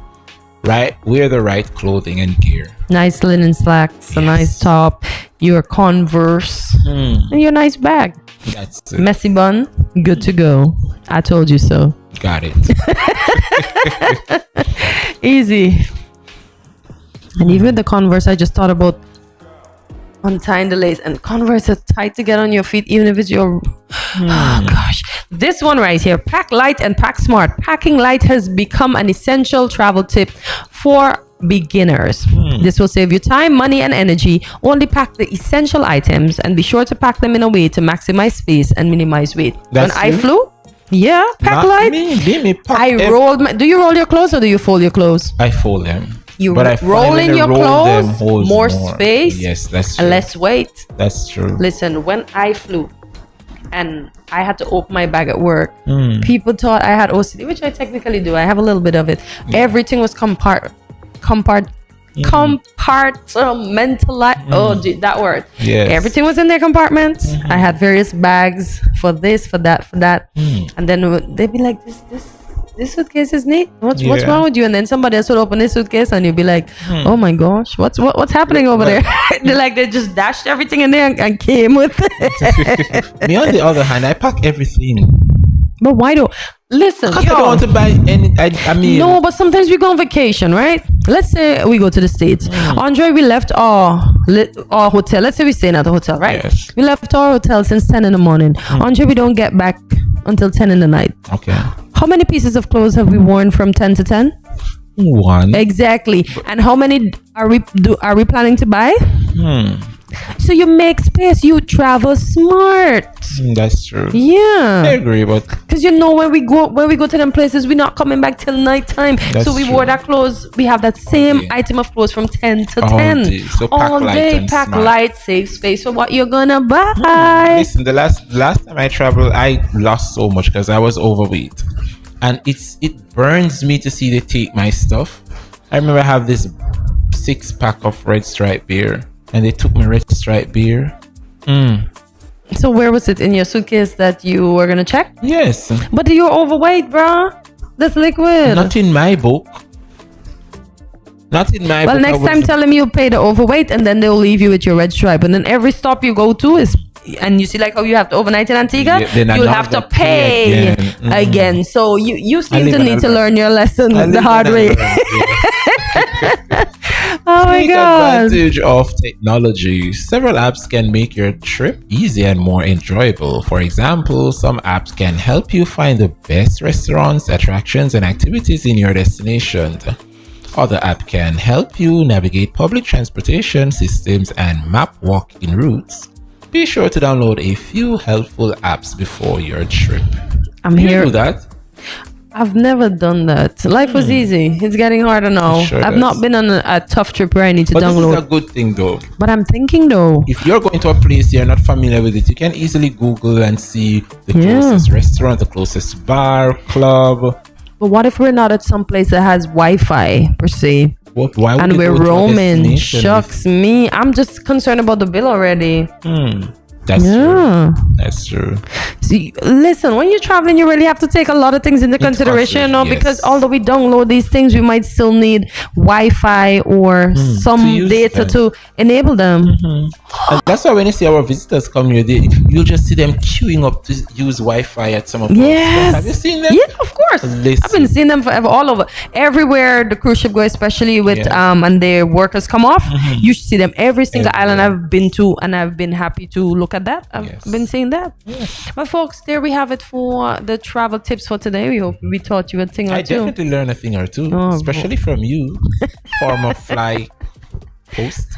right? Wear the right clothing and gear. Nice linen slacks, a nice top, your Converse, and your nice bag. That's it. Messy bun, good to go. I told you so. Got it. Easy. And even with the Converse, I just thought about untying the lace. And Converse are tight to get on your feet, even if it's your... Oh, gosh. This one right here. Pack light and pack smart. Packing light has become an essential travel tip for beginners. This will save you time, money, and energy. Only pack the essential items and be sure to pack them in a way to maximize space and minimize weight. That's when I flew, pack Not light. Me pack Do you roll your clothes or do you fold your clothes? I fold them. You but I roll in your clothes, more space, yes, that's true. and less weight. That's true. Listen, when I flew and I had to open my bag at work, people thought I had OCD, which I technically do. I have a little bit of it. Everything was compartmentalized. Oh, that word. Yes. Everything was in their compartments. I had various bags for this, for that, and then they'd be like, this suitcase is neat. What's wrong with you? And then somebody else would open this suitcase and you'd be like, oh my gosh, what's happening over there? they just dashed everything in there and came with it. Me on the other hand, I pack everything. But why do? Listen, because I don't want to buy any. I mean, no, but sometimes we go on vacation, right? Let's say we go to the States. Andre, we left our hotel. Let's say we staying at the hotel, right? Yes. We left our hotel since 10 in the morning. Andre, we don't get back until 10 in the night. Okay. How many pieces of clothes have we worn from 10 to 10? One. Exactly. And how many are we planning to buy? So you make space. You travel smart. That's true. Yeah, I agree, but because you know when we go to them places, we're not coming back till nighttime. So we wore that clothes. We have that same item of clothes from 10 to 10 So all day. Pack light, save space for what you're gonna buy. Listen, the last time I traveled, I lost so much because I was overweight, and it burns me to see they take my stuff. I remember I have this 6-pack of Red Stripe beer. And they took my Red Stripe beer. So where was it? In your suitcase that you were gonna check? Yes. But you're overweight, bro. That's liquid. Not in my book. Not in my book. Well, next time tell them you pay the overweight and then they'll leave you with your Red Stripe. And then every stop you go to is... And you see like how you have to overnight in Antigua? You'll have to pay again. So you seem to need to learn your lesson the hard way. Oh my God. Advantage of technology. Several apps can make your trip easier and more enjoyable. For example, some apps can help you find the best restaurants, attractions, and activities in your destination. Other apps can help you navigate public transportation systems and map walking routes. Be sure to download a few helpful apps before your trip. I'm here. You do that? I've never done that. Life was easy. It's getting harder now. I've not been on a tough trip where I need to download. This is a good thing though. But I'm thinking though, if you're going to a place you're not familiar with it, you can easily Google and see the closest restaurant, the closest bar, club. But what if we're not at some place that has Wi-Fi per se? Why would and you we're go to a roaming. destination Shucks me. I'm just concerned about the bill already. That's Yeah. true. That's true. See, listen, when you're traveling, you really have to take a lot of things into consideration, because although we download these things, we might still need Wi-Fi or some data to enable them. And that's why when you see our visitors come here, you'll just see them queuing up to use Wi-Fi at some of our stores. Have you seen them? Yeah, of course. I've been seeing them forever, all over. Everywhere the cruise ship go, especially with and their workers come off, you see them every single island I've been to, and I've been happy to look at that. I've been seeing that. But folks, there we have it for the travel tips for today. We hope we taught you a thing or two. I definitely learned a thing or two, especially from you, former fly host.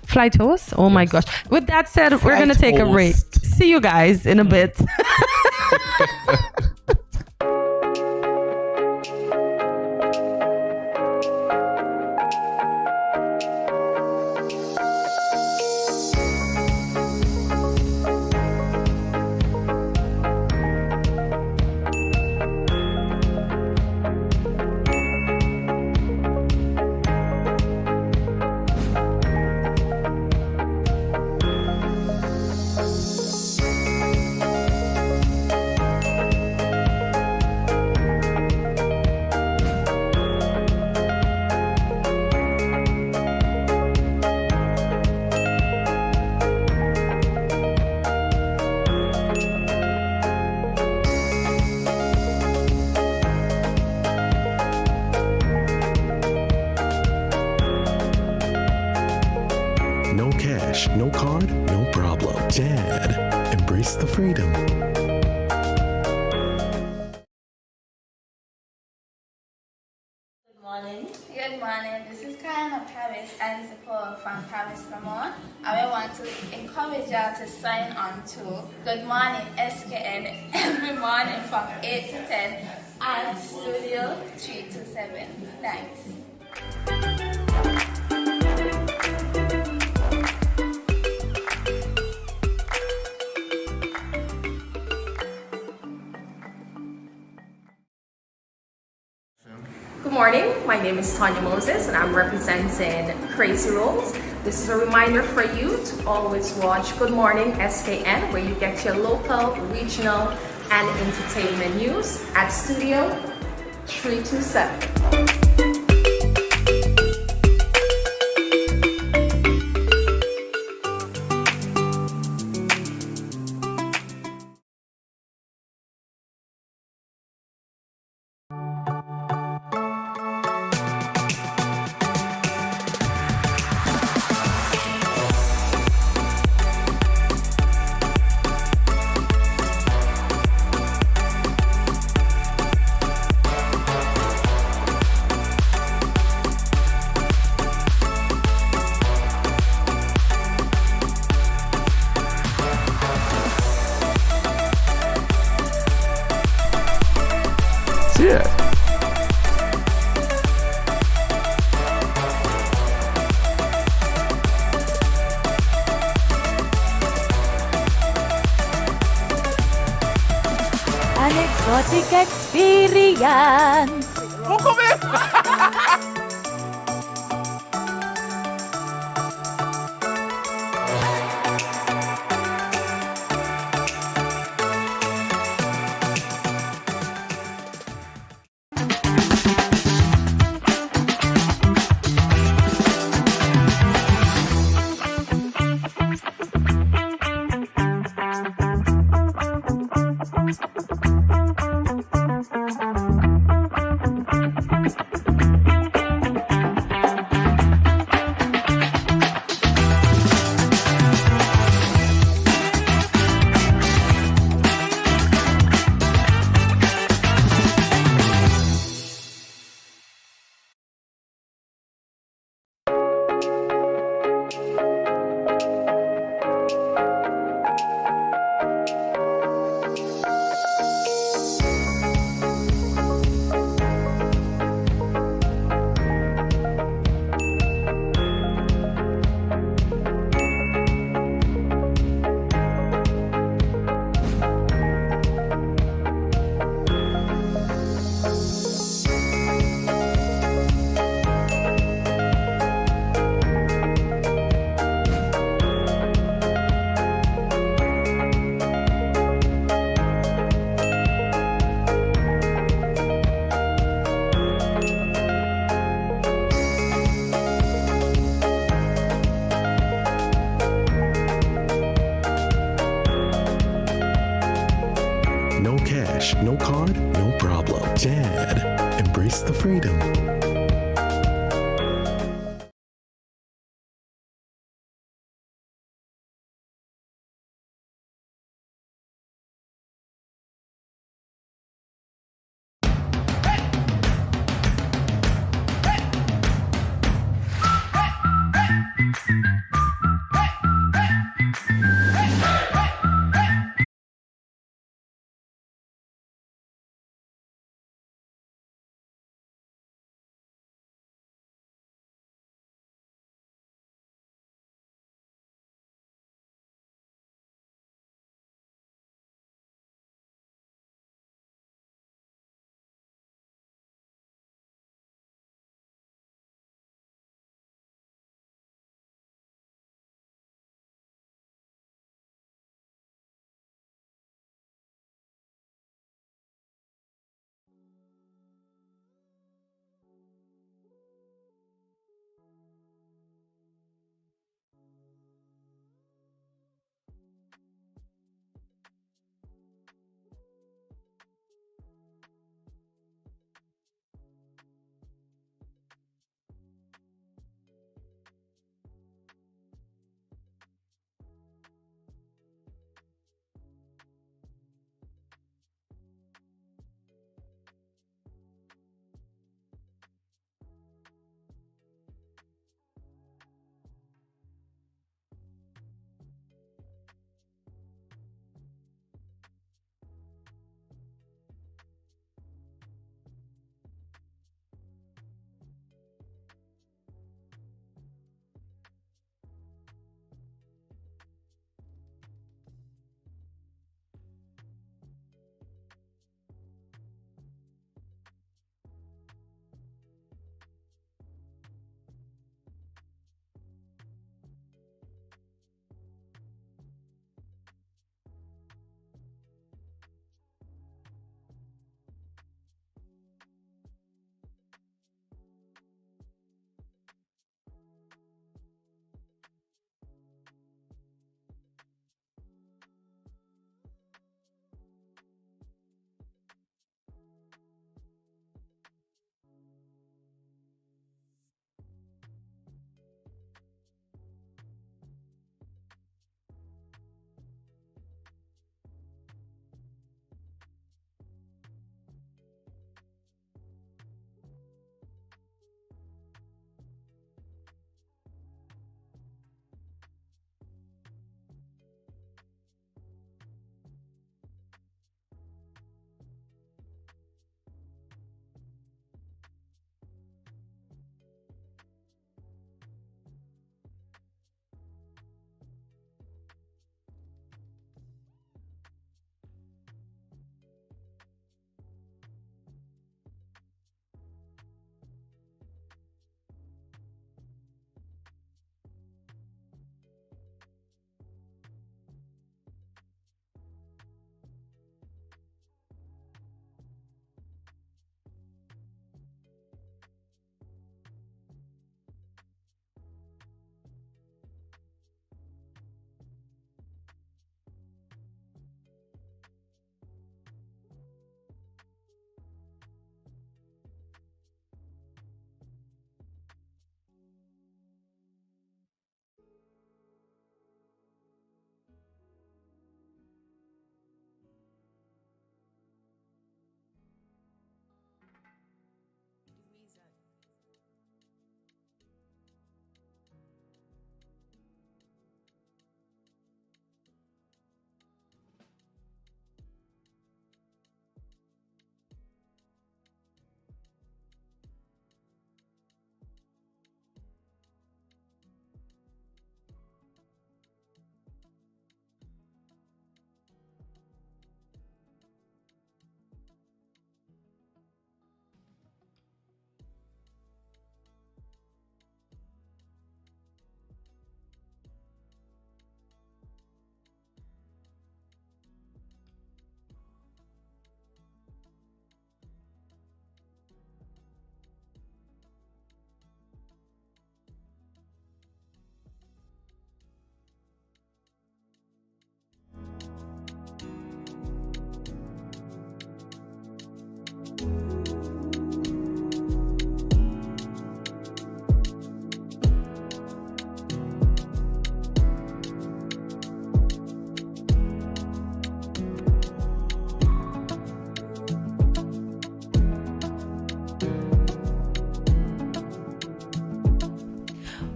Flight host? Oh my gosh. With that said, we're going to take a break. See you guys in a bit. No cash, no card, no problem. Dad, embrace the freedom. Good morning. This is Karen of Paris and support from Paris Vermont. I want to encourage y'all to sign on to Good Morning SKN every morning from 8 to 10 at Studio 327. Thanks. Good morning, my name is Tanya Moses and I'm representing Crazy Rolls. This is a reminder for you to always watch Good Morning SKN, where you get your local, regional, and entertainment news at Studio 327. Yeah. An exotic experience. cash, no card, no problem. Dad, embrace the freedom.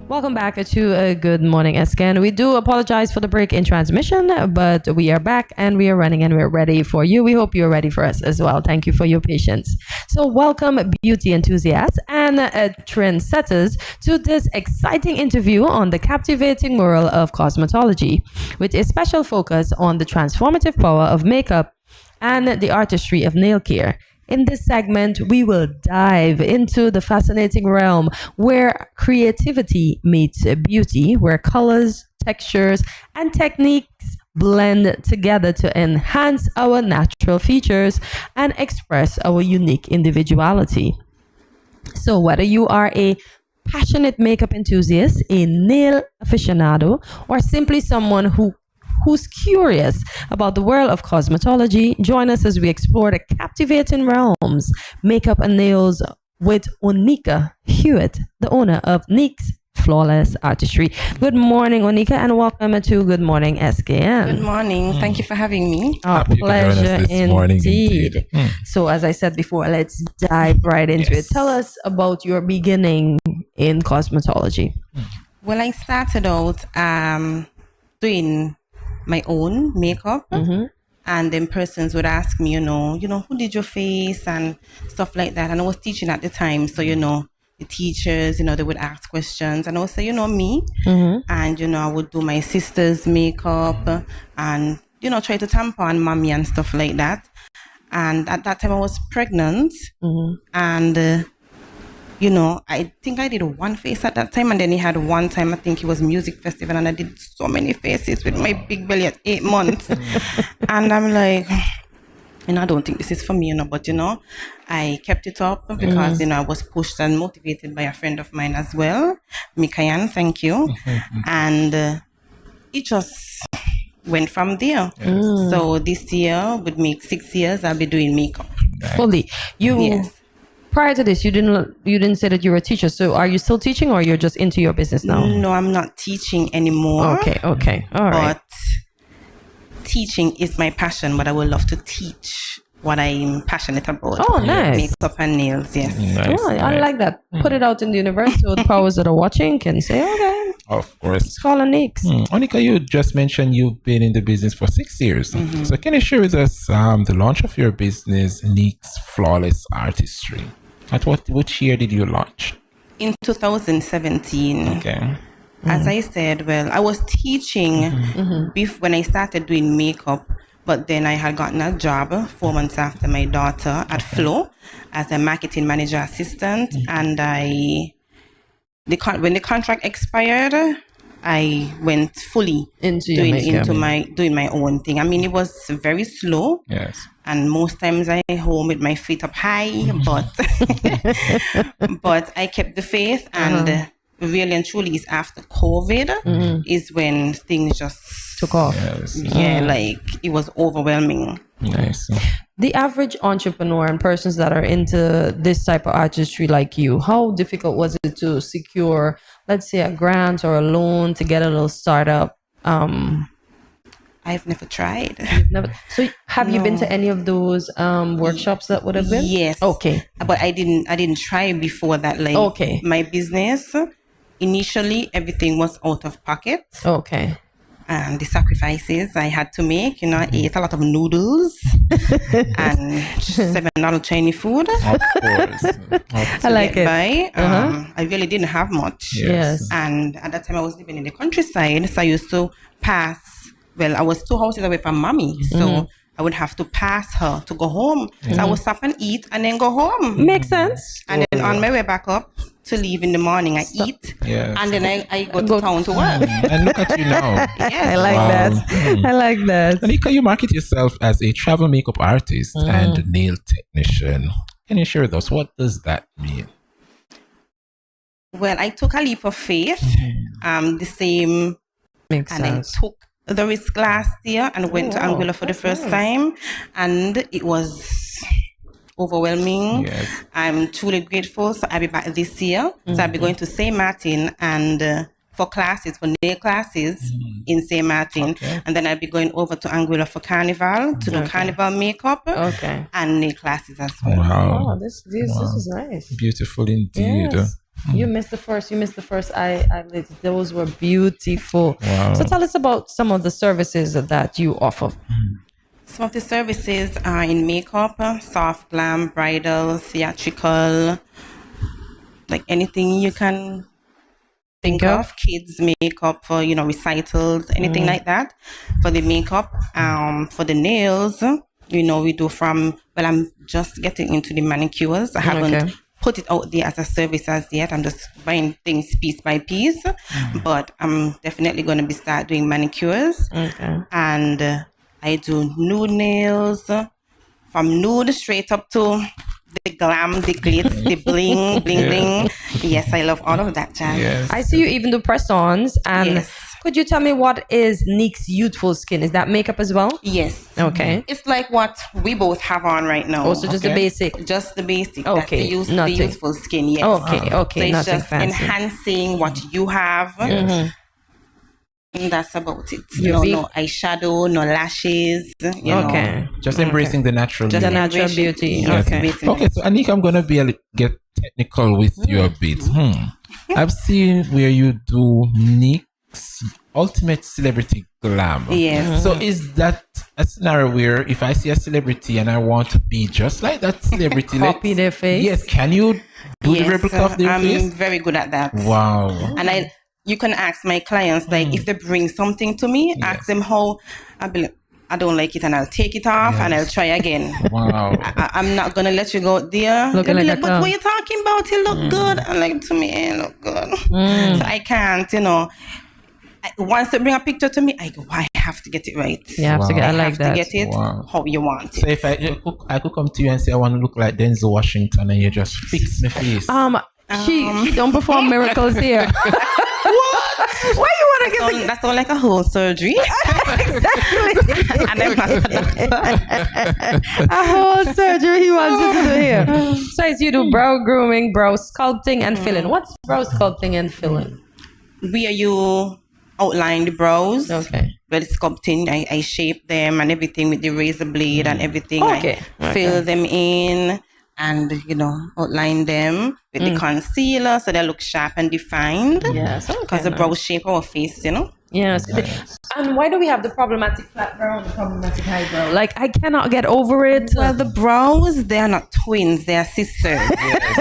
Welcome back to Good Morning SKN. We do apologize for the break in transmission, but we are back and we are running and we're ready for you. We hope you're ready for us as well. Thank you for your patience. So welcome beauty enthusiasts and trendsetters to this exciting interview on the captivating world of cosmetology, with a special focus on the transformative power of makeup and the artistry of nail care. In this segment, we will dive into the fascinating realm where creativity meets beauty, where colors, textures, and techniques blend together to enhance our natural features and express our unique individuality. So whether you are a passionate makeup enthusiast, a nail aficionado, or simply someone who's curious about the world of cosmetology, join us as we explore the captivating realms, makeup and nails, with Onika Hewitt, the owner of Neek's Flawless Artistry. Good morning, Onika, and welcome to Good Morning SKN. Good morning. Thank you for having me. Our pleasure indeed. So as I said before, let's dive right into it. Tell us about your beginning in cosmetology. Well, I started out doing my own makeup, and then persons would ask me, who did your face and stuff like that. And I was teaching at the time, so the teachers, they would ask questions, and I would say, me, and I would do my sister's makeup, and try to tampon mommy and stuff like that. And at that time, I was pregnant, and I think I did one face at that time, and then he had one time, I think it was music festival, and I did so many faces with my big belly at 8 months. And I'm like, I don't think this is for me, but I kept it up because I was pushed and motivated by a friend of mine as well, Mikayan, thank you. And it just went from there. So this year would make 6 years I'll be doing makeup fully. Prior to this, you didn't say that you were a teacher. So are you still teaching, or you're just into your business now? No, I'm not teaching anymore. Okay, all right. But teaching is my passion, but I would love to teach what I'm passionate about. Oh, nice. Makeup and nails, yes. Nice, I like that. Put it out in the universe so the powers that are watching can say, okay. Of course. It's called a Neeks. Onika, you just mentioned you've been in the business for 6 years. So can you share with us the launch of your business, Neek's Flawless Artistry? At which year did you launch? In 2017. Okay. As I said, well, I was teaching when I started doing makeup, but then I had gotten a job 4 months after my daughter at Flow as a marketing manager assistant, and when the contract expired, I went fully doing my own thing. I mean, it was very slow. Yes. And most times I home with my feet up high, but I kept the faith, and really and truly is after COVID is when things just took off. Yes. Yeah, like it was overwhelming. Nice. The average entrepreneur and persons that are into this type of artistry like you, how difficult was it to secure, let's say, a grant or a loan to get a little startup? I've never tried. So have you been to any of those workshops that would have been? Yes. Okay. But I didn't try before that. Like, okay. My business, initially everything was out of pocket. Okay. And the sacrifices I had to make, I ate a lot of noodles and $7 Chinese food. Of course. I like it. I really didn't have much. Yes. And at that time I was living in the countryside, so I used to pass. Well, I was 2 houses away from mommy, so I would have to pass her to go home. So I would stop and eat and then go home. Makes sense. And then on my way back up to leave in the morning, I eat. Yes. And then I go to town to work. And look at you now. Yes. I like that. I like that. Onika, you market yourself as a travel makeup artist and nail technician. Can you share with us, what does that mean? Well, I took a leap of faith. The same. Makes sense. I took the risk last year and went to Anguilla for the first time, and it was overwhelming. Yes. I'm truly grateful. So I'll be back this year. So I'll be going to St. Martin and for classes, for nail classes in St. Martin. Okay. And then I'll be going over to Anguilla for carnival to do carnival makeup and nail classes as well. Wow. Oh, this is nice. Beautiful indeed. Yes. You missed the first eyelids. Those were beautiful. Wow. So tell us about some of the services that you offer. Some of the services are in makeup, soft glam, bridal, theatrical, like anything you can think of. Kids makeup for, recitals, anything like that. For the makeup, for the nails, we do I'm just getting into the manicures. I haven't put it out there as a service as yet. I'm just buying things piece by piece, but I'm definitely going to start doing manicures. And I do nude nails, from nude straight up to the glam, the glitz, the bling, bling. Yes, I love all of that jazz. Yes. I see you even do press-ons. And could you tell me what is Nick's youthful skin? Is that makeup as well? Yes. Okay. It's like what we both have on right now. Also just the basic? Just the basic. Okay. That's the youthful skin, yes. Okay. So it's nothing just fancy. enhancing what you have. And that's about it. No eyeshadow, no lashes. Just embracing the natural beauty. The natural beauty. Yes. Okay, so Anika, I'm going to get technical with you a bit. I've seen where you do Nick's Ultimate Celebrity Glam. Yes. So is that a scenario where if I see a celebrity and I want to be just like that celebrity, copy their face? Yes. Can you do the replica of their face? I'm very good at that. Wow. And you can ask my clients, like, if they bring something to me, ask them how. I'll be like, I don't like it, and I'll take it off and I'll try again. Wow. I'm not going to let you go out there. Looking like but what are you talking about? It look good. I'm like, to me, it look good. So I can't, once they bring a picture to me, I go, I have to get it right. You have to get, I like have that. to get it how you want it. So if I could come to you and say I want to look like Denzel Washington, and you just fix my face. She don't perform miracles here. What? Why you want to get that's all like a whole surgery. Exactly. And I'm not a doctor. A whole surgery he wants you to do here. So as you do brow grooming, brow sculpting, and filling. What's brow sculpting and filling? Where you outline the brows. Okay. But sculpting, I shape them and everything with the razor blade and everything. I fill them in and, outline them with the concealer so they look sharp and defined. Yes. Because the brows shape our face, Yes. And why do we have the problematic flat brow and the problematic high brow? Like, I cannot get over it. Well, the brows, they are not twins. They are sisters,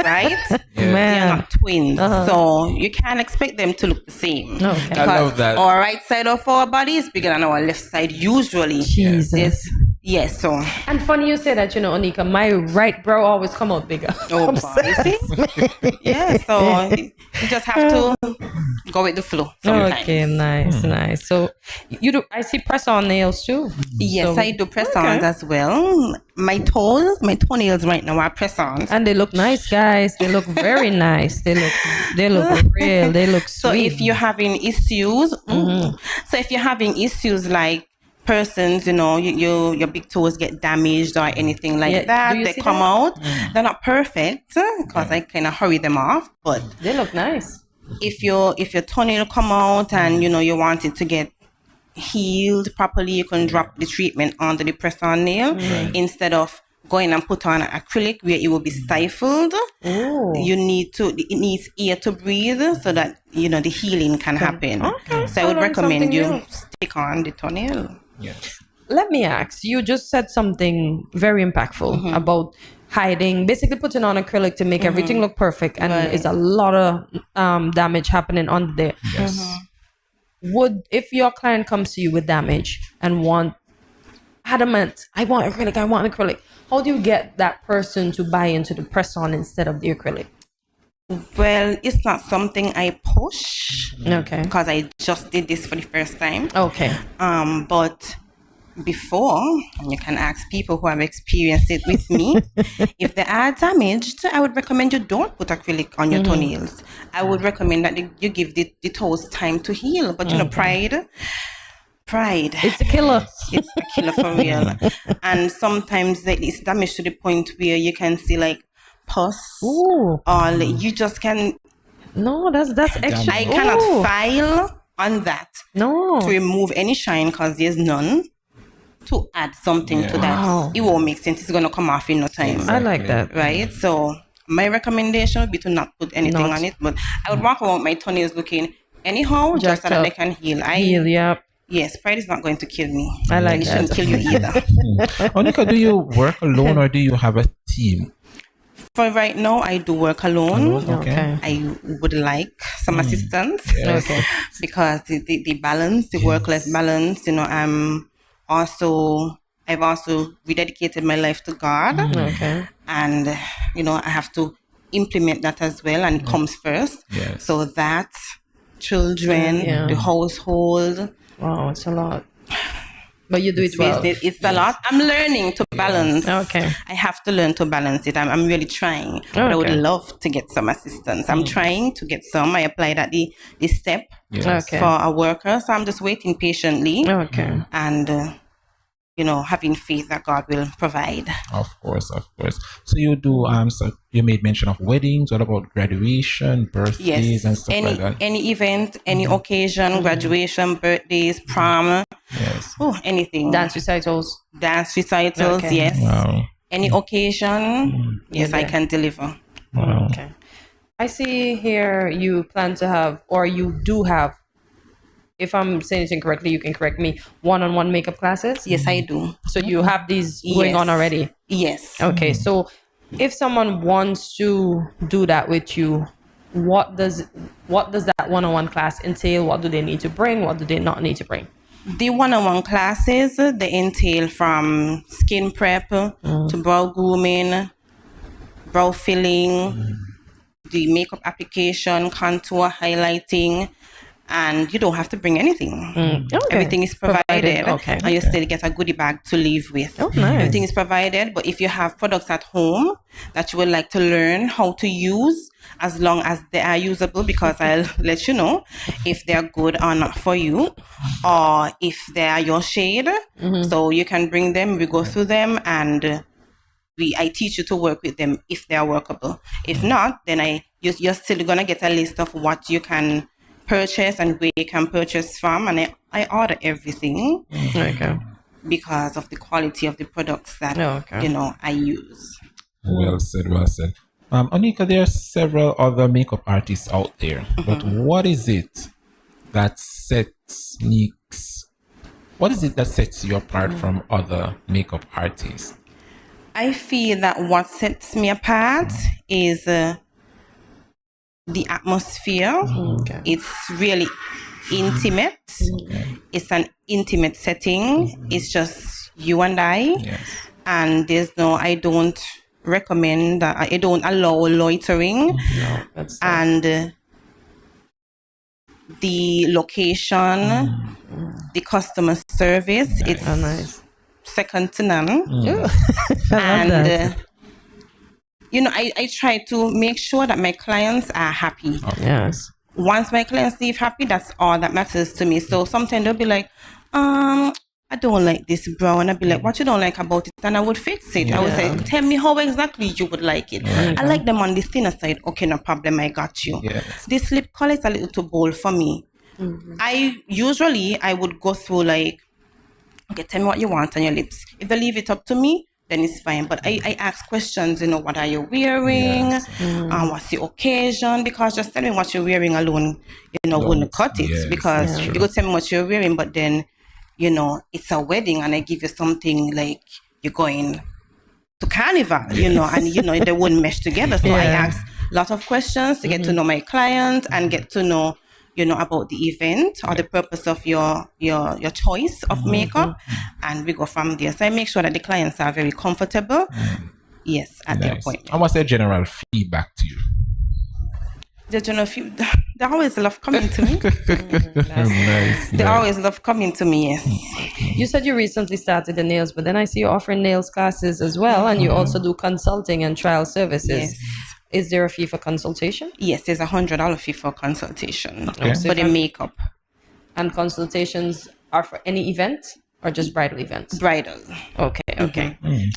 right? They are not twins. So you can't expect them to look the same. Okay. I love that. Our right side of our body is bigger than our left side usually. Jesus. Yes, so. And funny you say that, Onika, my right brow always come out bigger. Oh, yeah, so you just have to go with the flow sometimes. Okay, nice. So you do, I see press-on nails too. Yes, I do press-ons as well. My toenails right now are press-ons. And they look nice, guys. They look very nice. They look real. They look sweet. So if you're having issues, like persons, your big toes get damaged or anything like that, they come out. They're not perfect because I kind of hurry them off, but they look nice. If your toenail come out and you want it to get healed properly, you can drop the treatment onto the press-on nail instead of going and put on acrylic where it will be stifled. It needs air to breathe so that the healing can happen. So I would recommend you stick on the toenail. Yes. Let me ask, you just said something very impactful about basically putting on acrylic to make everything look perfect, and it's a lot of damage happening on there. Yes. If your client comes to you with damage and adamant, I want acrylic, how do you get that person to buy into the press-on instead of the acrylic? Well, it's not something I push. Okay. Because I just did this for the first time. Okay. But before, and you can ask people who have experienced it with me, if they are damaged, I would recommend you don't put acrylic on your toenails. I would recommend that you give the toes time to heal. But pride, it's a killer. It's a killer for real. And sometimes it's damaged to the point where you can see like pus, or you just can. No, that's extra. I cannot file on that. No, to remove any shine because there's none. To add something to that, it won't make sense. It's gonna come off in no time. I like that. Right? So my recommendation would be to not put anything on it, but I would walk around my toenails looking anyhow, just so that they can heal. Yep. Yes, pride is not going to kill me. I like and it that. shouldn't kill you either. Onika, do you work alone or do you have a team? For right now, I do work alone. Okay. I would like some assistance. Yes. Okay. Because the balance, the work-life balance, I've also rededicated my life to God. Okay. And, I have to implement that as well, and it comes first. Yes. So that, children, the household. Wow, it's a lot. But you do it well. It's a lot. I'm learning to balance. Okay. I have to learn to balance it. I'm really trying. But I would love to get some assistance. I'm trying to get some. I applied at the step for a worker. So I'm just waiting patiently. Okay. And, having faith that God will provide. Of course. So you do, so you made mention of weddings. What about graduation, birthdays, and stuff like that? Any event, any occasion, graduation, birthdays, prom. Yes. Oh, anything. Dance recitals. Okay. Yes. Wow. Any occasion, yes, I can deliver. Wow. Okay. I see here you plan to have, or you do have, if I'm saying it incorrectly, you can correct me, one-on-one makeup classes? Yes, I do. So you have these going on already? Yes. Okay, so if someone wants to do that with you, what does that one-on-one class entail? What do they need to bring? What do they not need to bring? The one-on-one classes, they entail from skin prep to brow grooming, brow filling, the makeup application, contour, highlighting, and you don't have to bring anything. Okay. Everything is provided. Okay. And you still get a goodie bag to leave with. Oh, nice. Everything is provided, but if you have products at home that you would like to learn how to use, as long as they are usable, because I'll let you know if they're good or not for you, or if they are your shade. So you can bring them, we go through them, and I teach you to work with them if they are workable. If not, then you're still gonna get a list of what you can purchase and where you can purchase from, and I order everything because of the quality of the products that I use. Well said. Onika, there are several other makeup artists out there, but what is it that sets you apart from other makeup artists? I feel that what sets me apart is the atmosphere. It's really intimate. It's an intimate setting. It's just you and I. And I don't recommend that. I don't allow loitering. And the location, the customer service, it's nice. Second to none. And I try to make sure that my clients are happy. Yes. Once my clients leave happy, that's all that matters to me. So sometimes they'll be like, I don't like this brow. And I'll be like, what you don't like about it? And I would fix it. I would say, tell me how exactly you would like it. I like them on the thinner side. Okay, no problem, I got you. This lip color is a little too bold for me. I would go through like, okay, tell me what you want on your lips. If they leave it up to me, then it's fine. But I ask questions, what are you wearing? What's the occasion? Because just telling what you're wearing alone, wouldn't cut it. Because you could tell me what you're wearing, but then, it's a wedding and I give you something like you're going to carnival, and, they wouldn't mesh together. So I ask a lot of questions to get to know my client and get to know, about the event or the purpose of your choice of makeup, and we go from there. So I make sure that the clients are very comfortable. Yes, at the appointment. And what's their general feedback to you? The general feedback, they always love coming to me. They always love coming to me. Yes. You said you recently started the nails, but then I see you offering nails classes as well, and you also do consulting and trial services. Yes. Is there a fee for consultation? Yes, there's $100 fee for consultation So for the makeup. And consultations are for any event or just bridal events? Bridal. Okay. And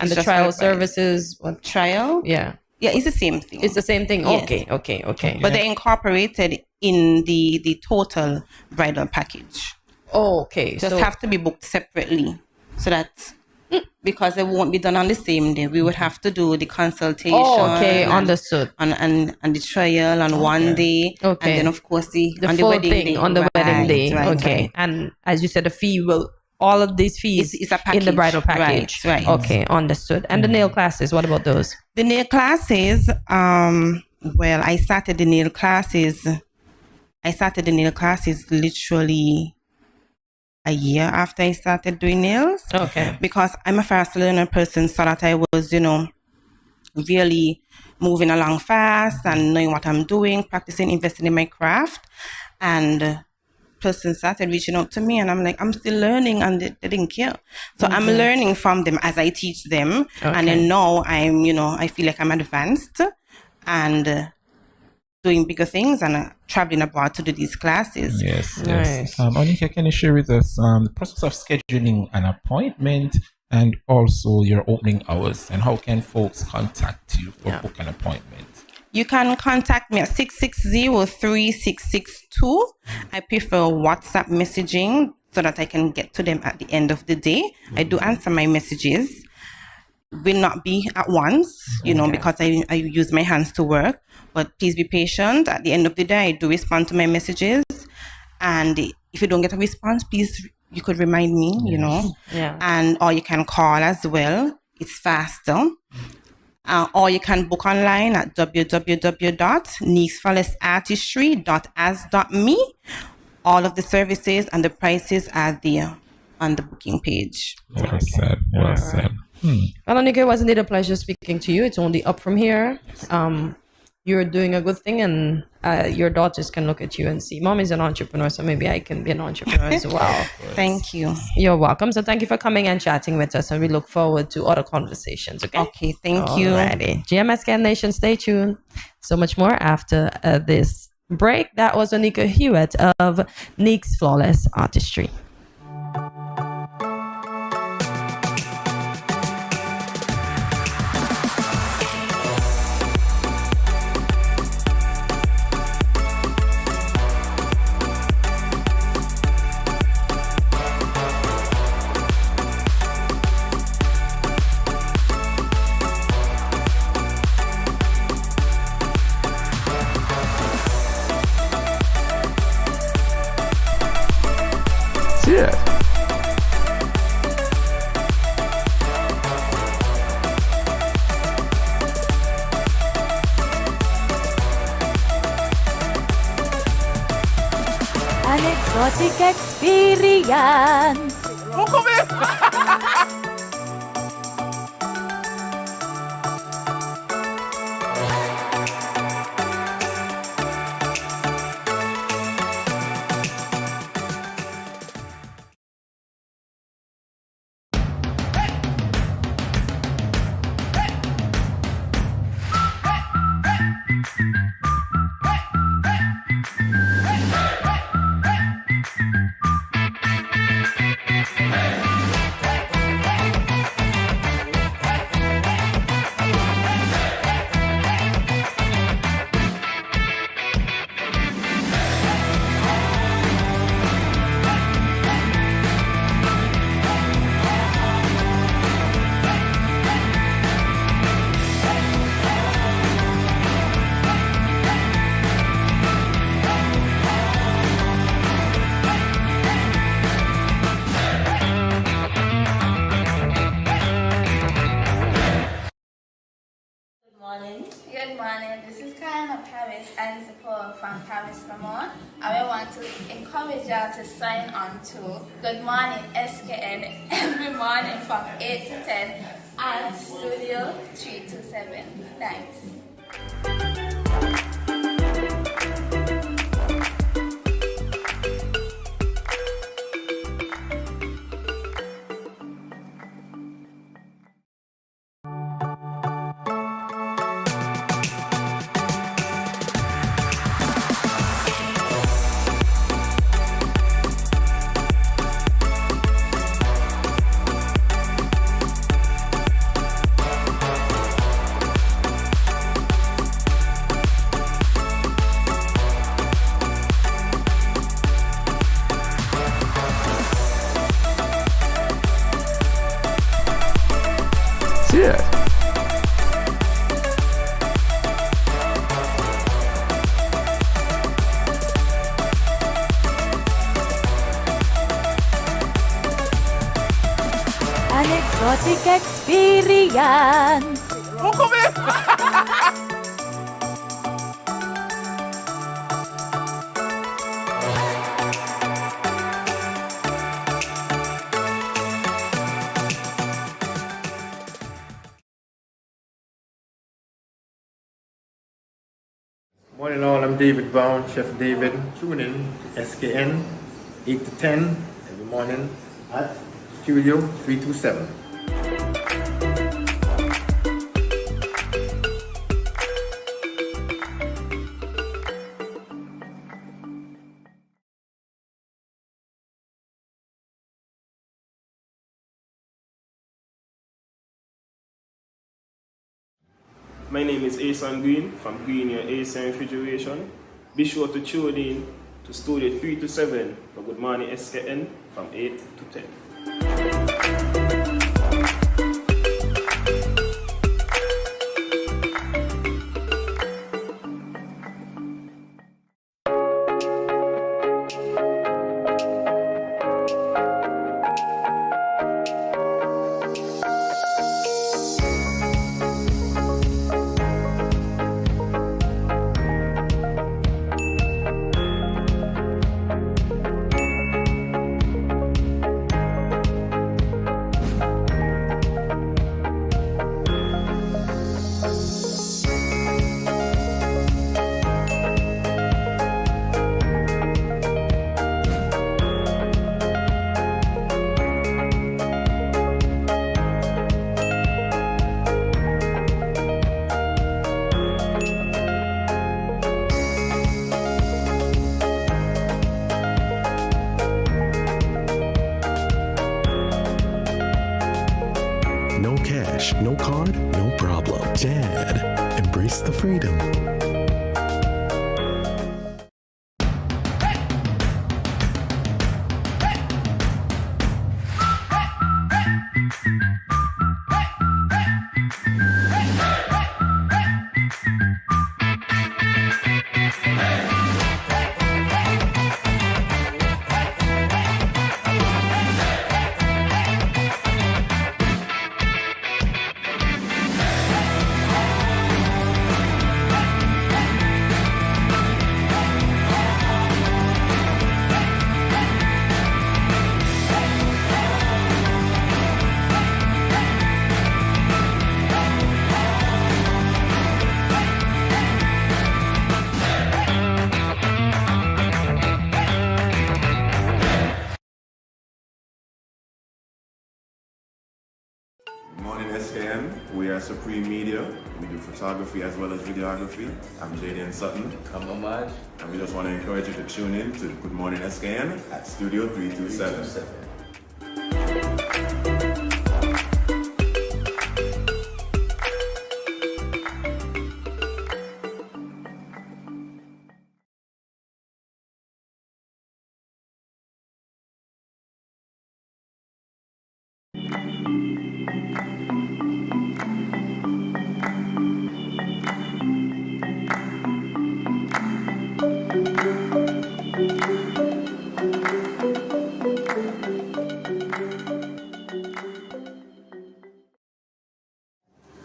It's the trial services? What? Trial? Yeah, it's the same thing. It's the same thing. Yes. Okay. But they're incorporated in the total bridal package. Okay. Just have to be booked separately so that because it won't be done on the same day. We would have to do the consultation. Oh, okay, understood. And the trial on one day. Okay. And then, of course, the full wedding thing day. on the wedding day. Right, Okay. right. And as you said, the fee will, all of these fees It's a in package. the bridal package. Right. Okay, understood. And the nail classes, what about those? The nail classes, well, I started the nail classes literally a year after I started doing nails. Okay. Because I'm a fast learner person, so that I was, really moving along fast and knowing what I'm doing, practicing, investing in my craft. And person started reaching out to me, and I'm like, I'm still learning, and they didn't care. So I'm learning from them as I teach them. Okay. And then now I'm, I feel like I'm advanced and doing bigger things and traveling abroad to do these classes. Yes. Nice. Onika, can you share with us the process of scheduling an appointment and also your opening hours, and how can folks contact you for book an appointment? You can contact me at 660-3662. I prefer WhatsApp messaging so that I can get to them at the end of the day. I do answer my messages. Will not be at once, because I use my hands to work. But please be patient. At the end of the day, I do respond to my messages. And if you don't get a response, please, you could remind me, Yeah. And or you can call as well. It's faster. Or you can book online at www.nieceflawlessartistry.as.me. All of the services and the prices are there on the booking page. Well said. Well said. Well, Onika, it was indeed a pleasure speaking to you. It's only up from here. You're doing a good thing, and your daughters can look at you and see, Mom is an entrepreneur, so maybe I can be an entrepreneur as well. Thank you. You're welcome. So thank you for coming and chatting with us, and we look forward to other conversations. Okay, thank you. Alrighty. GMSCAN Nation, stay tuned. So much more after this break. That was Onika Hewitt of Niec's Flawless Artistry. Yeah. An exotic experience. Good morning. This is Karen Paris and support from Paris Lamont. I want to encourage y'all to sign on to Good Morning SKN every morning from 8 to 10 at Studio 327. Thanks. exotic experience. Morning all, I'm David Brown, Chef David. Tune in to SKN 8 to 10 every morning at Studio 327. My name is Asan Green from Green Your Asan Refrigeration. Be sure to tune in to Studio 3 to 7 for Good Morning SKN from 8 to 10. No cash, no card, no problem. Dad, embrace the freedom. Good morning, SKN. We are Supreme Media. We do photography as well as videography. I'm Jaden Sutton. I'm Omaj. And we just want to encourage you to tune in to Good Morning SKN at Studio 327.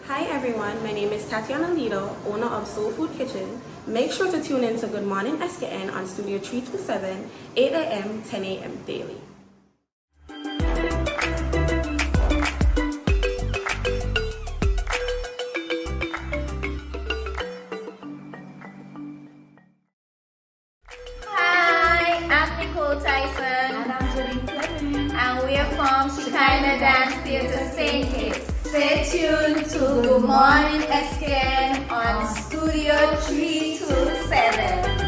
Hi everyone, my name is Tatiana Lido, owner of Soul Food Kitchen. Make sure to tune in to Good Morning SKN on Studio 327, 8 a.m., 10 a.m. daily. Hi, I'm Nicole Tyson. And I'm Jodie Fleming. And we are from Shekinah Dance Theatre St. Kitts. Stay tuned to Good Morning SKN on Studio 327.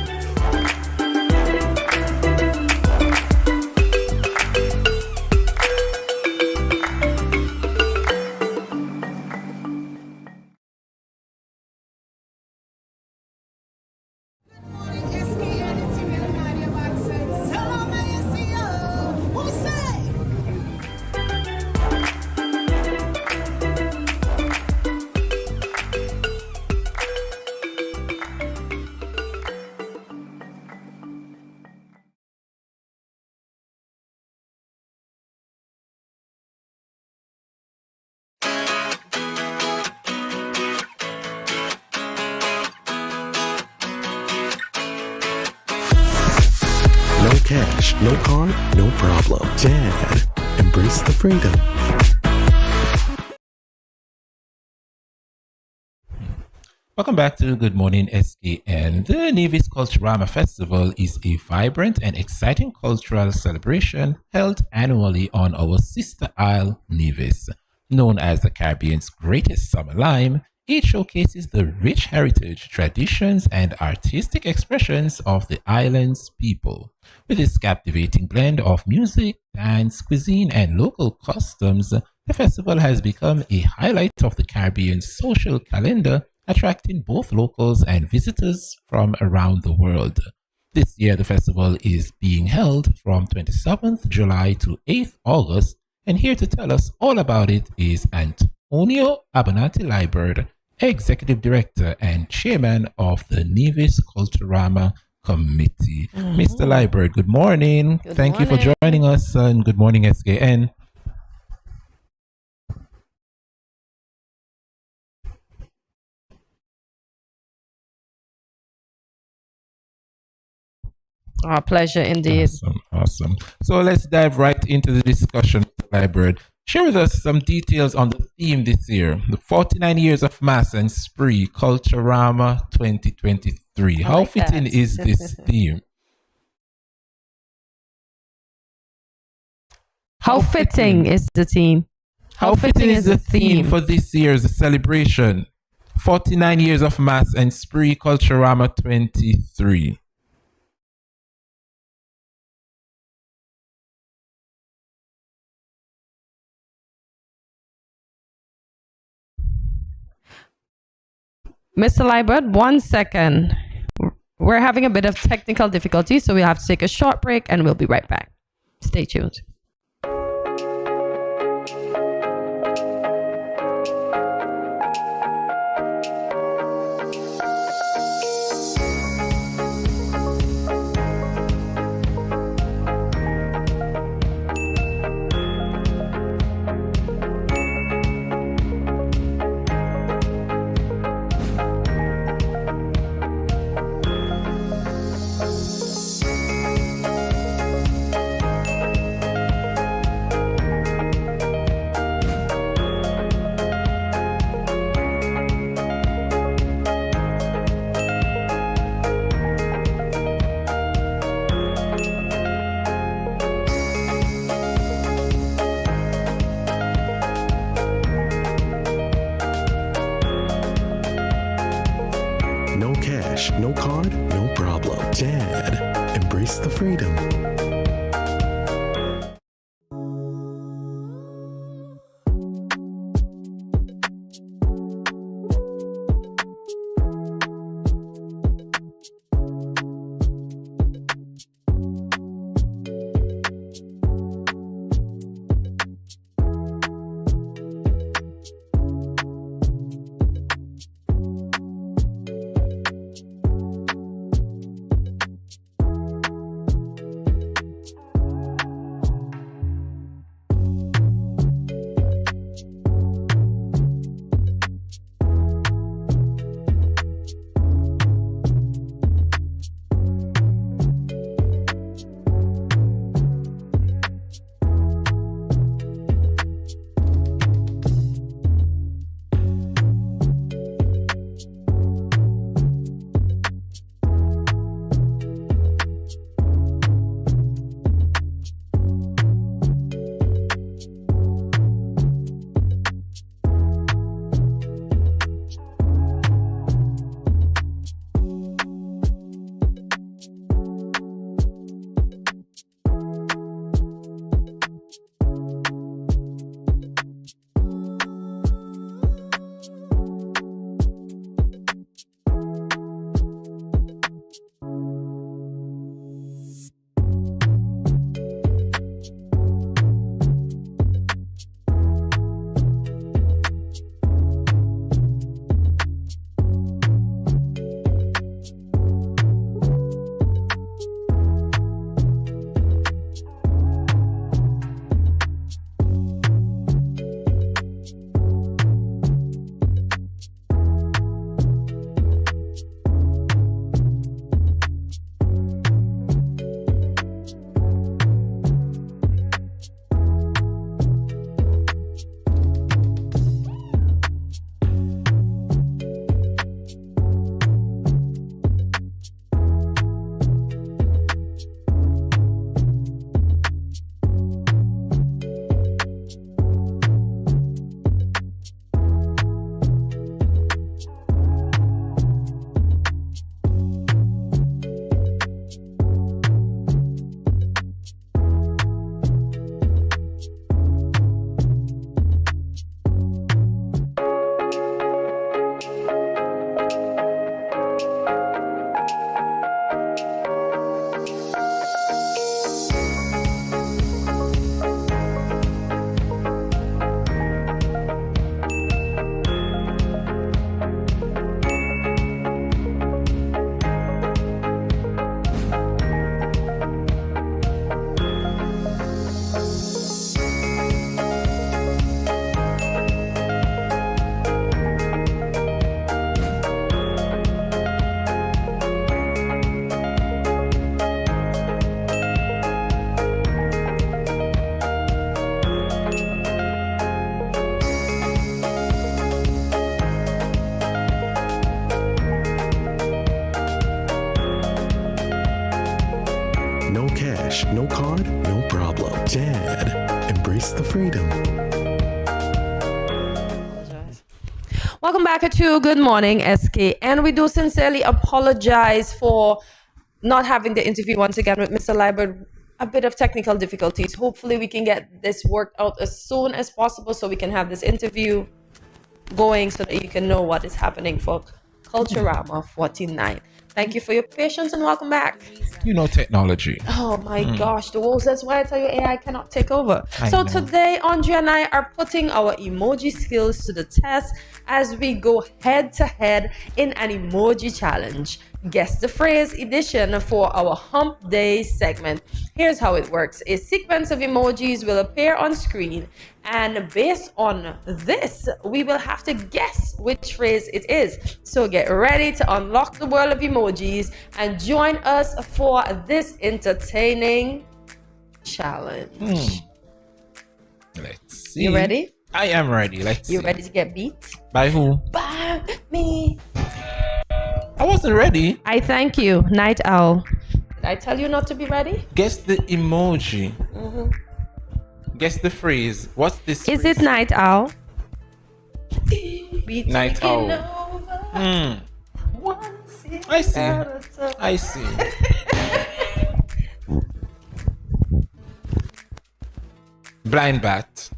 cash, no card, no problem. Dad, embrace the freedom. Welcome back to Good Morning SKN. The Nevis Culturama Festival is a vibrant and exciting cultural celebration held annually on our sister isle, Nevis. Known as the Caribbean's greatest summer lime, it showcases the rich heritage, traditions, and artistic expressions of the island's people. With its captivating blend of music, dance, cuisine, and local customs, the festival has become a highlight of the Caribbean's social calendar, attracting both locals and visitors from around the world. This year, the festival is being held from 27th July to 8th August, and here to tell us all about it is Antonio Abernathy-Liburd, Executive Director and Chairman of the Nevis Culturama Committee. Mr. Liburd, good morning. Thank you for joining us on Good Morning SKN. Our pleasure indeed. Awesome. So let's dive right into the discussion, Mr. Liburd. Share with us some details on the theme this year, the 49 Years of Mass and Spree Culturama 2023. How fitting is this theme? How fitting is the theme? How fitting is the theme for this year's celebration? 49 Years of Mass and Spree Culturama 23. Mr. Liburd, 1 second. We're having a bit of technical difficulty, so we have to take a short break and we'll be right back. Stay tuned. No cash, no card, no problem. Dad, embrace the freedom. cash, no card, no problem. Dad, embrace the freedom. Welcome back to Good Morning SK, and we do sincerely apologize for not having the interview once again with Mr. Liebert. A bit of technical difficulties. Hopefully we can get this worked out as soon as possible so we can have this interview going so that you can know what is happening for Culturama 49. Thank you for your patience and welcome back. You know technology. Oh my gosh, the wolves. That's why I tell you AI cannot take over. I So know. today, Andre and I are putting our emoji skills to the test as we go head to head in an emoji challenge. Guess the phrase edition for our Hump Day segment. Here's how it works. A sequence of emojis will appear on screen, and based on this, we will have to guess which phrase it is. So get ready to unlock the world of emojis and join us for this entertaining challenge. Let's see. You ready? I am ready. Let's You see. ready to get beat? By who? By me. I wasn't ready. I thank you, Night Owl. Did I tell you not to be ready? Guess the emoji. Guess the phrase. What's this? Is phrase? it Night Owl? Night owl. I see. I see. Blind bat.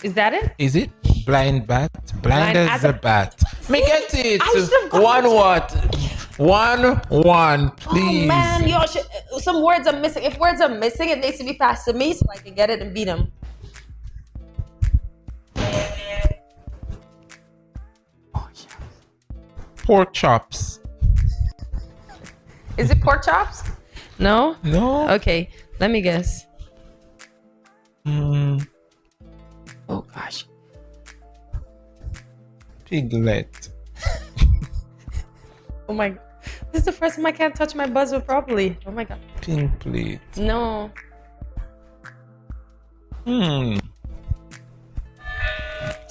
Is that it? Is it blind bat? Blind as a bat. Me get it. I should've got One it. what? One, please. Oh man, y'all should, some words are missing. If words are missing, it needs to be passed to me so I can get it and beat them. Pork chops. Is it pork chops? No? No. Okay, let me guess. Mm, Oh gosh. piglet. Oh my. This is the first time I can't touch my buzzer properly. Oh my god. Pink plate. No.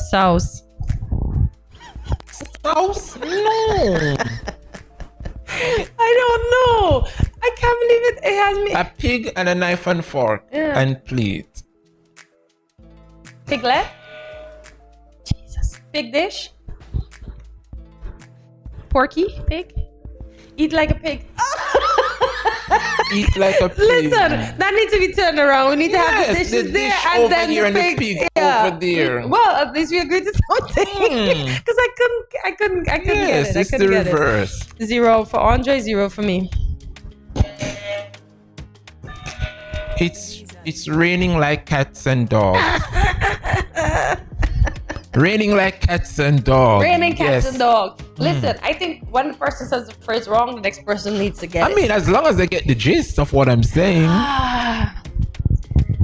Sauce. Sauce? No. I don't know. I can't believe it. It has me. A pig and a knife and fork and plate. Piglet? Jesus. Pig dish? Porky? Pig? Eat like a pig. Eat like a pig. Listen, that needs to be turned around. We need to have the Yes, dishes the there dish and over then here the and the pig, pig over there. Well, at least we agreed to something. Because I couldn't Yes, get it. I it's the couldn't get reverse. it. 0 for Andre, 0 for me. It's raining like cats and dogs. Raining like cats and dogs. Raining cats Yes. and dogs. Listen, I think when the person says the phrase wrong, the next person needs to get I it. mean, as long as they get the gist of what I'm saying. All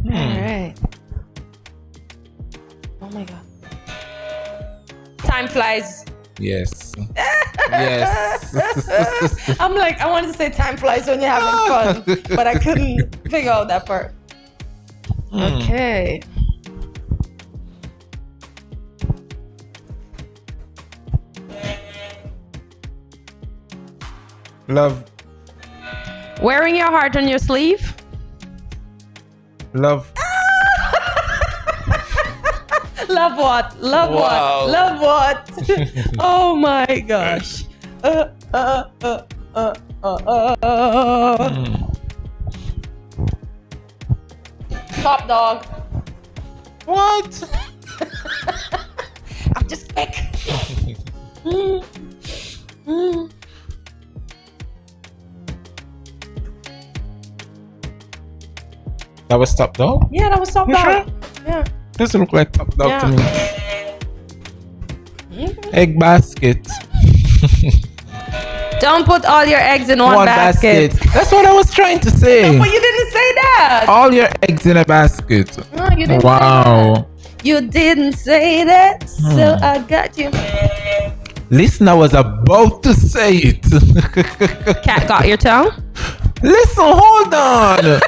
right. Oh my god. Time flies. Yes. Yes. I'm like, I wanted to say time flies when you're having fun, but I couldn't figure out that part. Okay. Love. Wearing your heart on your sleeve. Love. Love what? Love Wow. what? Love what? Oh my gosh. Top dog. What? I'm just quick. That was top dog? Yeah, that was top You dog. sure? Yeah. Doesn't look like top dog to me. Egg basket. Don't put all your eggs in one basket. That's what I was trying to say. No, but you didn't say that. All your eggs in a basket. No, you didn't say Wow. that. You didn't say that, so I got you. Listen, I was about to say it. Cat got your tongue? Listen, hold on.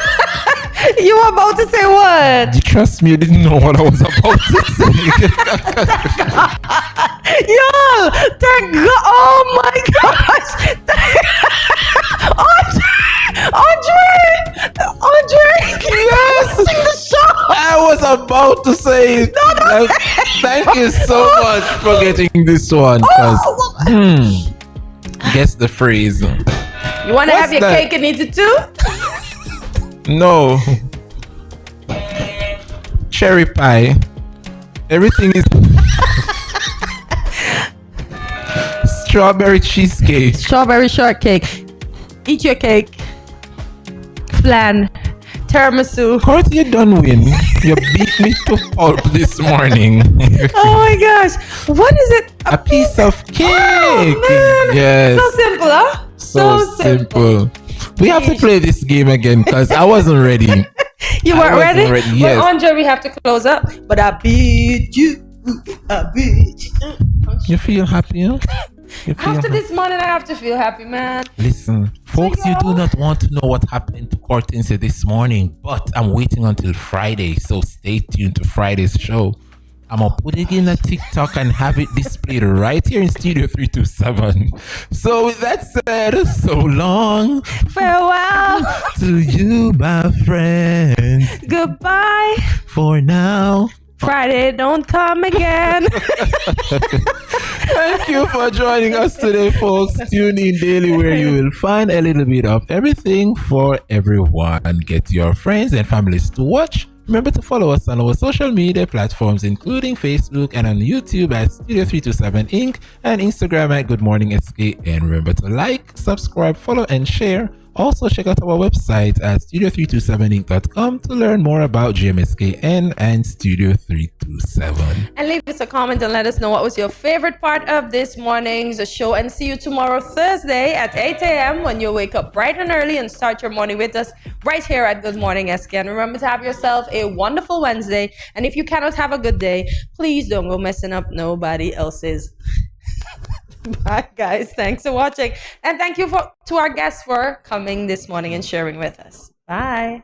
You were about to say what? You trust me, you didn't know what I was about to say. Yo, thank God. Oh my gosh. Andre, about to say it. Thank you so much for getting this one. Guess the phrase. You want to have your cake and eat it too? No. Cherry pie. Everything is strawberry cheesecake. Strawberry shortcake. Eat your cake. Flan. Tiramisu. How are you done win? You beat me to pulp this morning. Oh my gosh. What is it? A piece of cake. Oh, man. Yes. So simple, huh? So simple. We have to play this game again because I wasn't ready. You weren't ready? Yes. Well, Andre, we have to close up. But I beat you. I beat you. You feel happy, huh? After this morning, I have to feel happy, man. Listen, folks, you do not want to know what happened to Hortensia this morning, but I'm waiting until Friday, so stay tuned to Friday's show. I'm gonna put it in a TikTok and have it displayed right here in Studio 327. So with that said, so long. Farewell to you, my friend. Goodbye. For now. Friday don't come again. Thank you for joining us today, folks. Tune in daily where you will find a little bit of everything for everyone. Get your friends and families to watch. Remember to follow us on our social media platforms, including Facebook and on YouTube at Studio 327 Inc. and Instagram at Good Morning SK. And remember to like, subscribe, follow, and share. Also, check out our website at studio327inc.com to learn more about GMSKN and Studio 327. And leave us a comment and let us know what was your favorite part of this morning's show. And see you tomorrow, Thursday at 8 a.m. when you wake up bright and early and start your morning with us right here at Good Morning SK. And remember to have yourself a wonderful Wednesday. And if you cannot have a good day, please don't go messing up nobody else's. Bye, guys. Thanks for watching. And thank you to our guests for coming this morning and sharing with us. Bye.